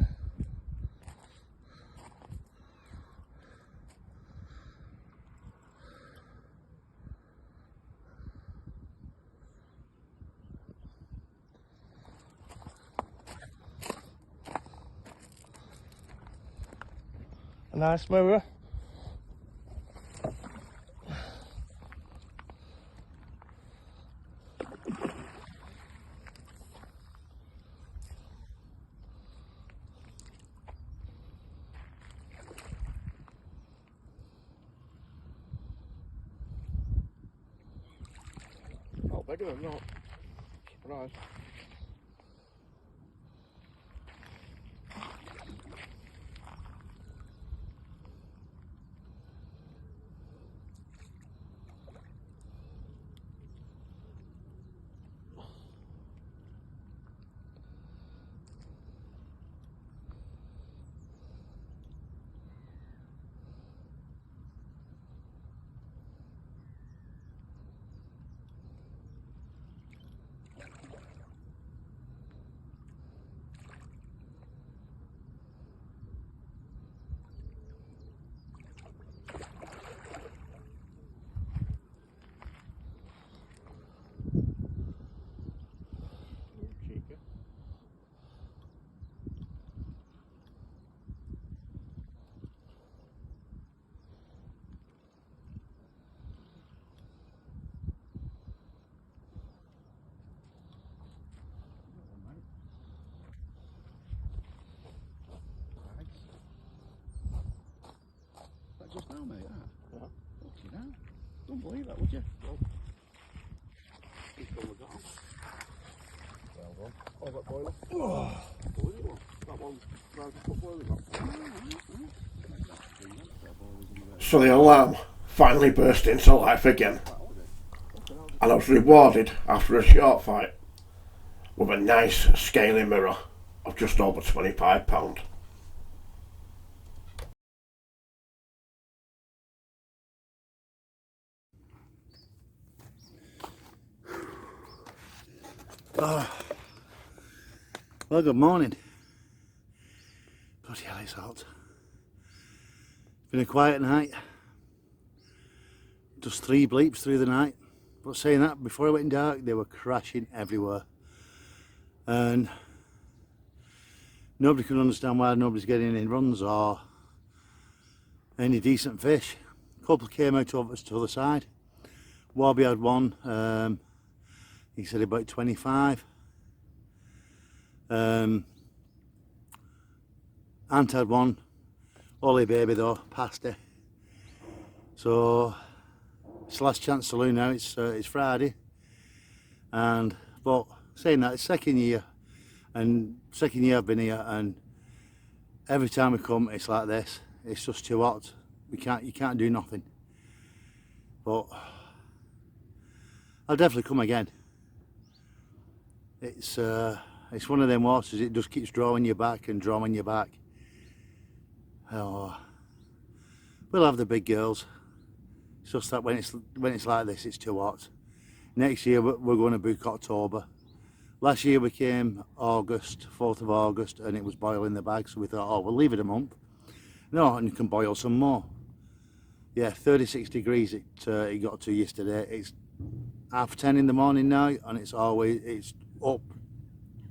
A nice mirror. Oh, bigger than that. Surprise. That just now, mate, that? Yeah. Fucking hell. Don't believe that, would you? Well done. Oh, that boiler. Oh. That one. So the alarm finally burst into life again, and I was rewarded after a short fight with a nice scaly mirror of just over £25. Well, good morning. Bloody hell, it's hot. Been a quiet night. Just 3 bleeps through the night. But saying that, before it went dark, they were crashing everywhere. And nobody could understand why nobody's getting any runs or any decent fish. A couple came out over to the other side. Warby had one, he said about 25. Ant had one, Ollie baby though, passed it. So it's last chance saloon now. It's Friday, but saying that, it's second year I've been here, and every time we come it's like this. It's just too hot. You can't do nothing. But I'll definitely come again. It's one of them waters, it just keeps drawing you back and drawing you back. Oh, we'll have the big girls. It's just that when it's like this, it's too hot. Next year we're going to book October. Last year we came August, 4th of August, and it was boiling the bag, so we thought, oh, we'll leave it a month. No, and you can boil some more. Yeah, 36 degrees it got to yesterday. It's 10:30 in the morning now, and it's up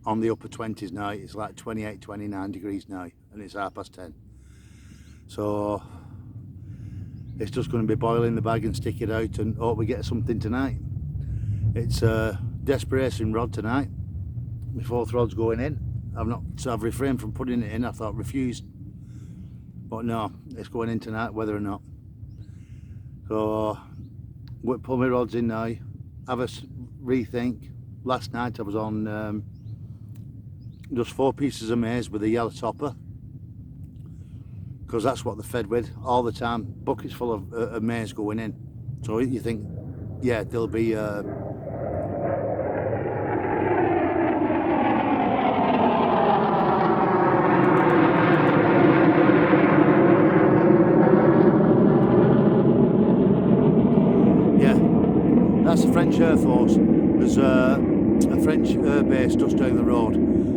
on the upper 20s now. It's like 28, 29 degrees now, and it's 10:30. So it's just going to be boiling the bag and stick it out and hope we get something tonight. It's a desperation rod tonight. My 4th rod's going in. I've refrained from putting it in. I thought refused, but no, it's going in tonight whether or not. So we'll pull my rods in now, have a rethink. Last night I was on just 4 pieces of maize with a yellow topper, because that's what they're fed with all the time, buckets full of maize going in. So you think, yeah, there'll be yeah, that's the French Air Force. There's a French base just down the road.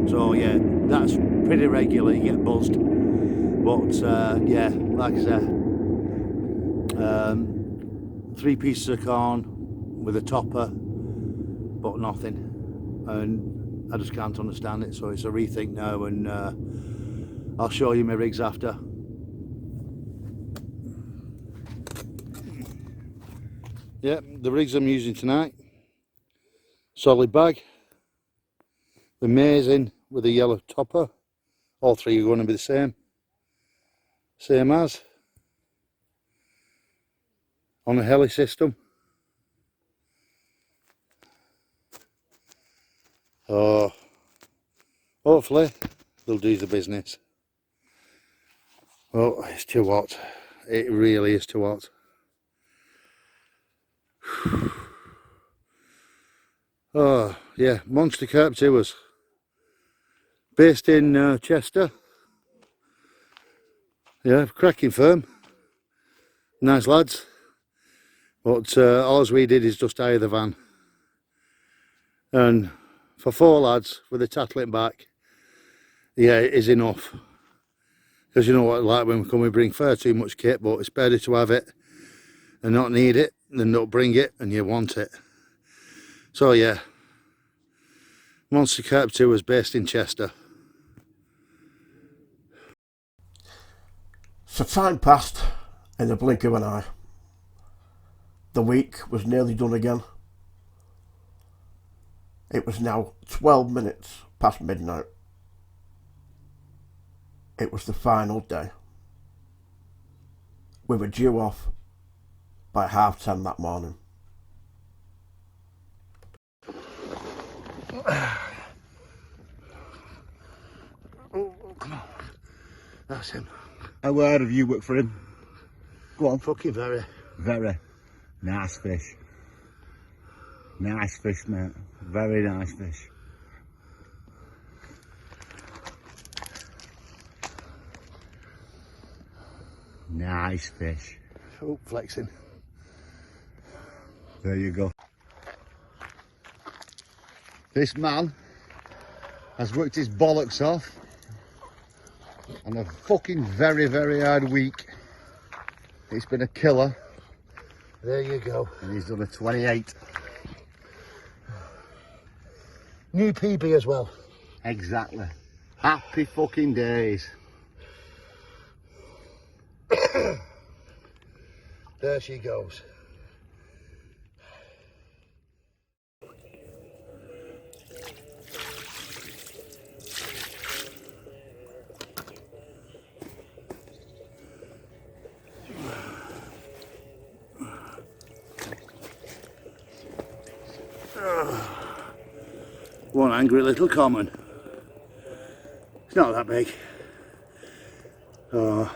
So yeah, that's pretty regular. You get buzzed. But yeah, like I said, 3 pieces of corn with a topper, but nothing, and I just can't understand it. So it's a rethink now, and I'll show you my rigs after. Yeah, the rigs I'm using tonight: solid bag, the amazing with a yellow topper. All 3 are going to be the same as on the heli system. Oh, hopefully they'll do the business. Oh, it's too hot. It really is too hot. Oh yeah, Monster Carp Tours, based in Chester. Yeah, cracking firm, nice lads. But all we did is just hire the van, and for 4 lads with a tattling back, yeah, it is enough. Because you know what, like when we come, we bring far too much kit, but it's better to have it and not need it than not bring it and you want it. So yeah, Monster Carp Tours based in Chester. So time passed in the blink of an eye. The week was nearly done again. It was now 12 minutes past midnight. It was the final day. We were due off by 10:30 that morning. Oh, come on. That's him. How hard have you worked for him? Go on. Fucking very. Very. Nice fish. Nice fish, mate. Very nice fish. Nice fish. Oh, flexing. There you go. This man has worked his bollocks off on a fucking very, very hard week. It's been a killer. There you go. And he's done a 28. New PB as well. Exactly. Happy fucking days. There she goes. One angry little common. It's not that big. Oh,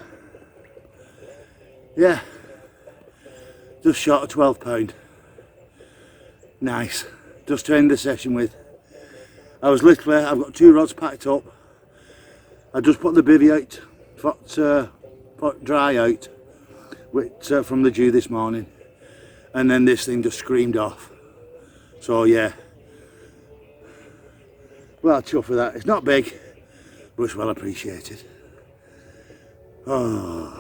yeah, just short of £12. Nice. Just to end the session with. I was literally, I've got 2 rods packed up. I just put the bivvy out, put dry out with, from the dew this morning, and then this thing just screamed off. So yeah, well, chuffed with that. It's not big, but it's well appreciated. Oh.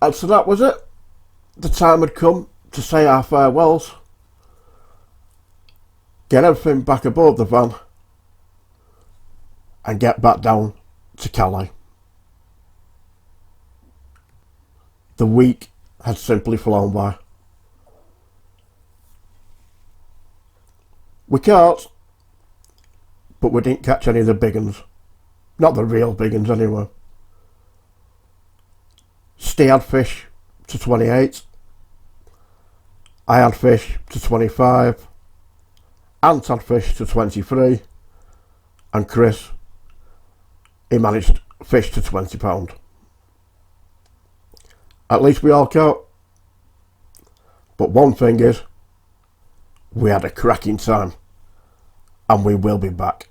And so that was it. The time had come to say our farewells. Get everything back aboard the van and get back down to Calais. The week had simply flown by. We caught, but we didn't catch any of the big uns. Not the real big uns anyway. Steve had fish to 28. I had fish to 25. Ant had fish to 23. And Chris, he managed fish to £20. At least we all caught. But one thing is, We had a cracking time, and we will be back.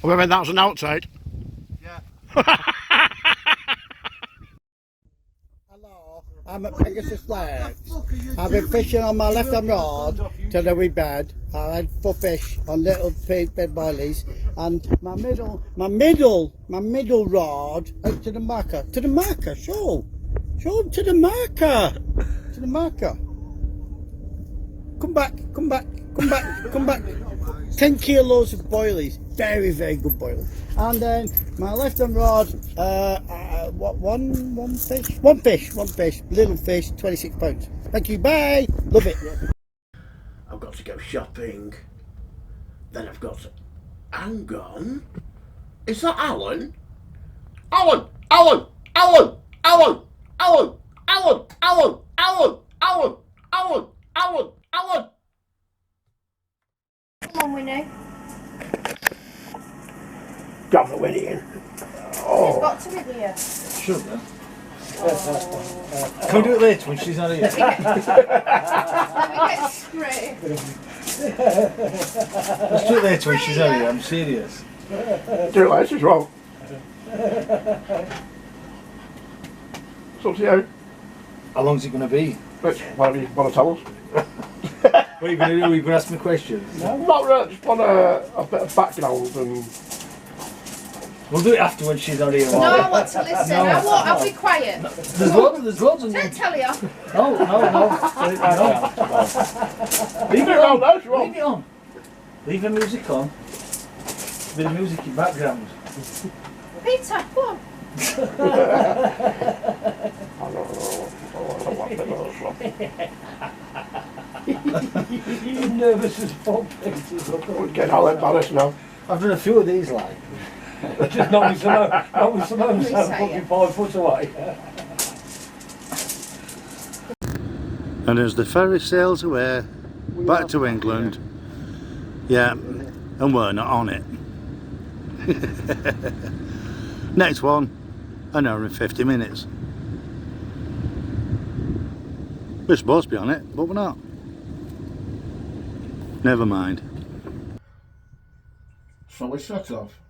Whether that's an outside. Yeah. Hello, I'm at Pegasus Lakes. I've been fishing on my left-hand rod to the wee bed. I had 4 fish on little bed boilies, and my middle rod out to the marker. To the marker, show him to the marker. To the marker. Come back. 10 kilos of boilies, very, very good boilies. And then my left-hand rod, one fish, little fish, 26 pounds. Thank you, bye, love it. I've got to go shopping. Then I've got to... Hang on. Is that Alan? Alan! Come on, Winnie. Got the Winnie in. You've got to be here. Shouldn't Can we do it later when she's not here? Let me get straight. Let's do it later when she's not here, I'm serious. Do it later, she's wrong. It's up to you. How long's it going to be? Which, whatever you want to tell us. What are you going to do? Are you going to ask me questions? No, not really, just want a bit of background and... We'll do it after when she's not here. No, I want to listen. No. I'll be quiet. There's loads of Don't tell you. No. Leave it on. Leave it on. Leave the music on. With the music in background. Peter, go on. You're nervous as fuck, Peter. We're getting all embarrassed now. I've done a few of these, like. Just not with some own fucking 5 foot away. And as the ferry sails away back to England, yeah, and we're not on it. Next one, an hour and 50 minutes. We're supposed to be on it, but we're not. Never mind. So we set off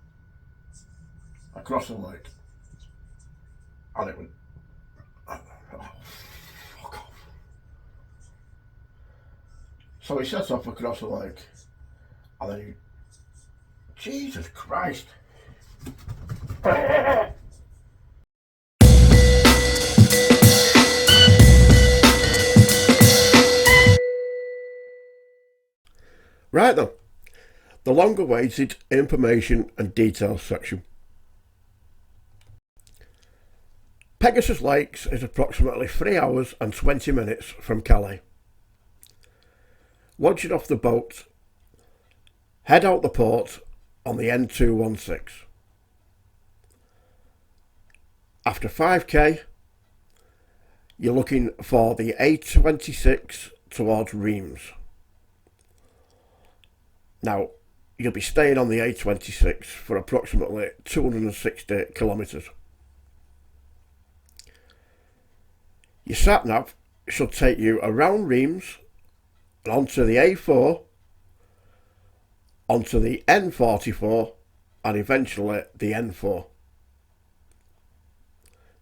across the lake, and it went, fuck off. So we set off across the lake, and then Jesus Christ, Right then, the long awaited information and details section. Pegasus Lakes is approximately 3 hours and 20 minutes from Calais. Once you're off the boat, head out the port on the N216. After 5k, you're looking for the A26 towards Reims. Now, you'll be staying on the A26 for approximately 260 kilometres. Your sat-nav should take you around Reims and onto the A4, onto the N44 and eventually the N4.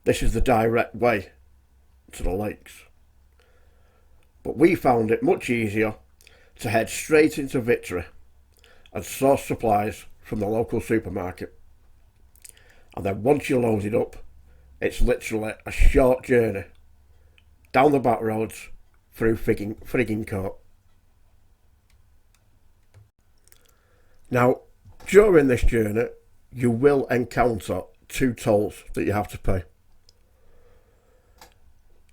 This is the direct way to the lakes. But we found it much easier to head straight into Victory and source supplies from the local supermarket. And then once you're loaded up, it's literally a short journey down the back roads through frigging Court. Now, during this journey, you will encounter 2 tolls that you have to pay.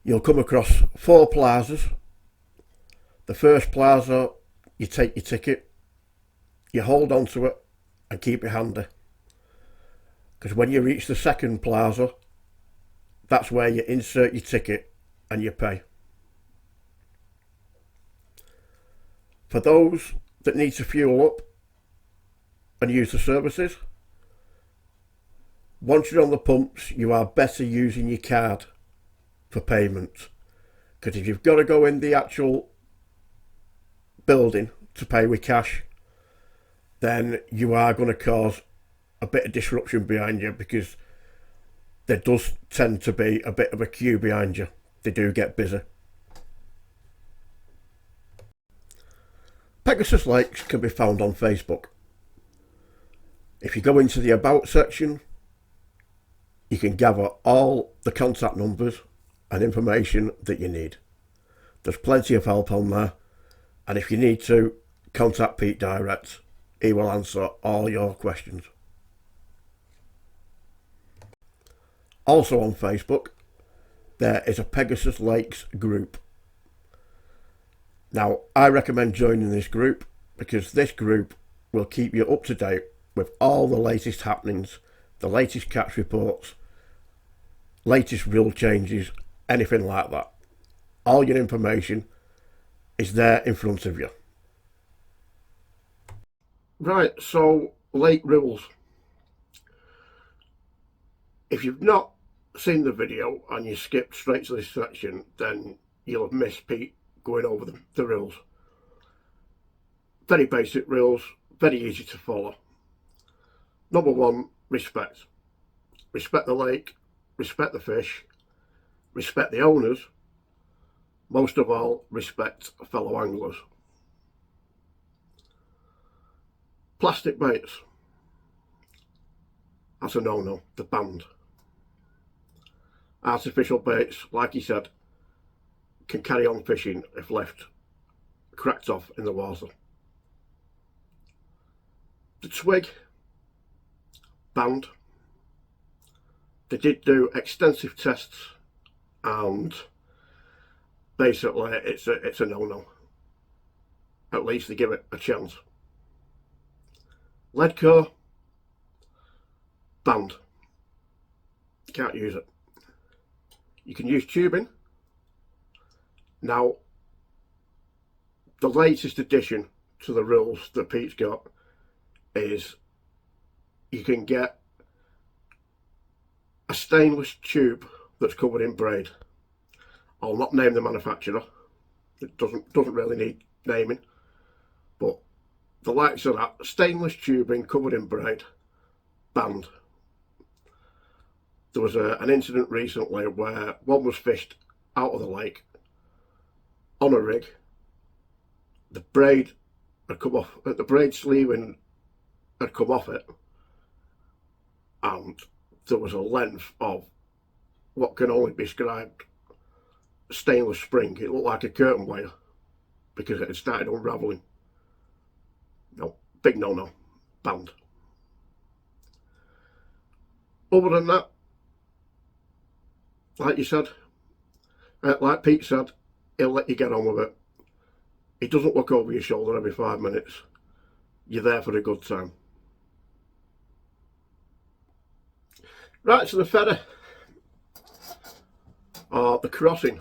You'll come across 4 plazas. The first plaza, you take your ticket, you hold on to it and keep it handy. Because when you reach the second plaza, that's where you insert your ticket and you pay. For those that need to fuel up and use the services, once you're on the pumps, you are better using your card for payment. Because if you've got to go in the actual building to pay with cash, then you are going to cause a bit of disruption behind you, because there does tend to be a bit of a queue behind you. They do get busy. Pegasus Lakes can be found on Facebook. If you go into the About section, you can gather all the contact numbers and information that you need. There's plenty of help on there, and if you need to, contact Pete direct. He will answer all your questions. Also on Facebook, there is a Pegasus Lakes group. Now, I recommend joining this group because this group will keep you up to date with all the latest happenings, the latest catch reports, latest rule changes, anything like that. All your information is there in front of you. Right, so lake rules. If you've not seen the video and you skipped straight to this section, then you'll have missed Pete going over the rules. Very basic rules, very easy to follow. Number 1, respect. Respect the lake, respect the fish, respect the owners, most of all, respect fellow anglers. Plastic baits, that's a no-no, they're banned. Artificial baits, like he said, can carry on fishing if left cracked off in the water. The twig, banned. They did do extensive tests and basically it's a no-no. At least they give it a chance. Lead core, banned. You can't use it. You can use tubing. Now, the latest addition to the rules that Pete's got is you can get a stainless tube that's covered in braid. I'll not name the manufacturer. It doesn't really need naming, but the likes of that, stainless tubing covered in braid, banned. There was an incident recently where one was fished out of the lake on a rig. The braid had come off, the braid sleeving had come off it, and there was a length of what can only be described stainless spring. It looked like a curtain wire because it had started unravelling. No, big no-no, banned. Other than that, like you said, like Pete said, he'll let you get on with it. He doesn't look over your shoulder every 5 minutes. You're there for a good time. Right, so the ferry, or the crossing.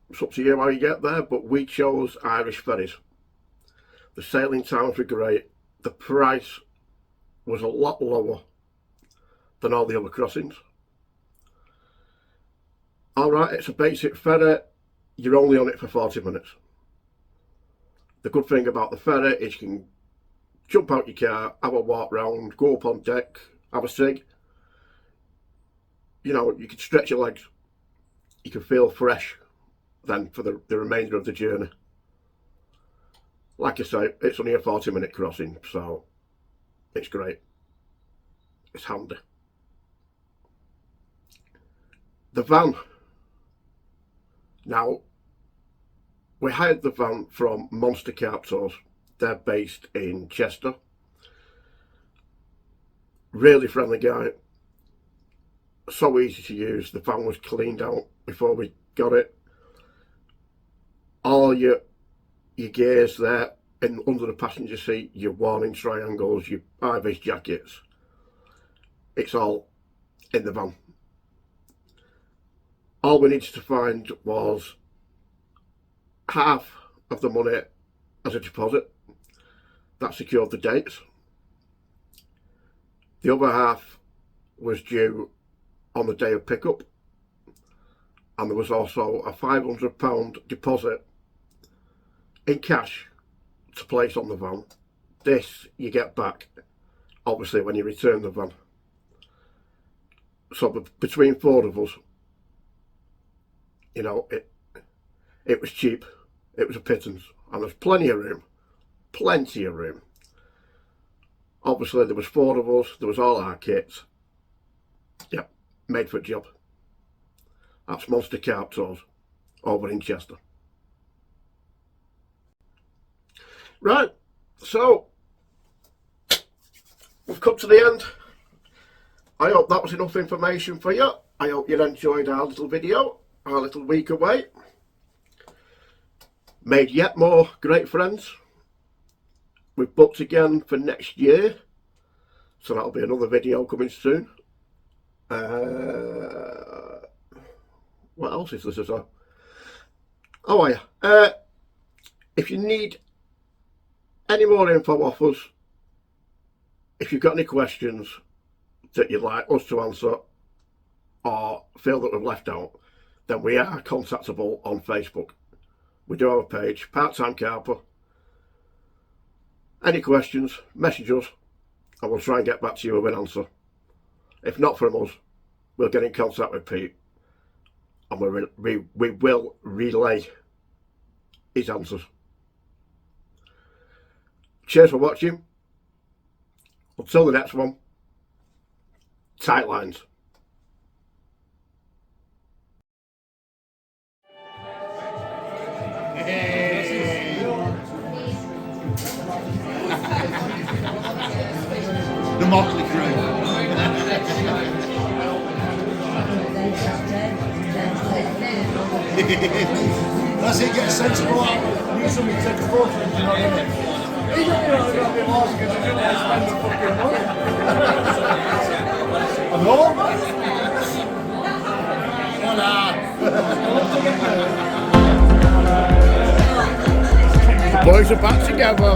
It's up to you how you get there, but we chose Irish ferries. The sailing times were great. The price was a lot lower than all the other crossings. Alright, it's a basic ferry. You're only on it for 40 minutes. The good thing about the ferry is you can jump out your car, have a walk round, go up on deck, have a cig. You know, you can stretch your legs. You can feel fresh then for the remainder of the journey. Like I say, it's only a 40-minute crossing, so it's great. It's handy. The van. Now, we hired the van from Monster Carp Tours. They're based in Chester. Really friendly guy. So easy to use. The van was cleaned out before we got it. All your gears there under the passenger seat, your warning triangles, your high-vis jackets. It's all in the van. All we needed to find was half of the money as a deposit. That secured the dates. The other half was due on the day of pickup, and there was also a £500 deposit in cash to place on the van. This you get back obviously when you return the van. So between 4 of us, you know, it was cheap. It was a pittance, and there's plenty of room. Plenty of room. Obviously there was 4 of us, there was all our kits. Yep, made for a job. That's Monster Carp Tours over in Chester. Right, so we've come to the end. I hope that was enough information for you. I hope you enjoyed our little video, our little week away. Made yet more great friends. We've booked again for next year, so that'll be another video coming soon. What else is this as well? Oh yeah, if you need any more info off us, if you've got any questions that you'd like us to answer or feel that we've left out, then we are contactable on Facebook. We do have a page, Time Carper. Any questions, message us and we'll try and get back to you with an answer. If not from us, we'll get in contact with Pete and we will relay his answers. Cheers for watching. Until the next one, tight lines. The Motley Crew. That's it, get a sensible out. Need somebody to take a photo, you know what I mean? He don't know about the laws because he didn't want to spend the fucking money. I know. Boys are back together.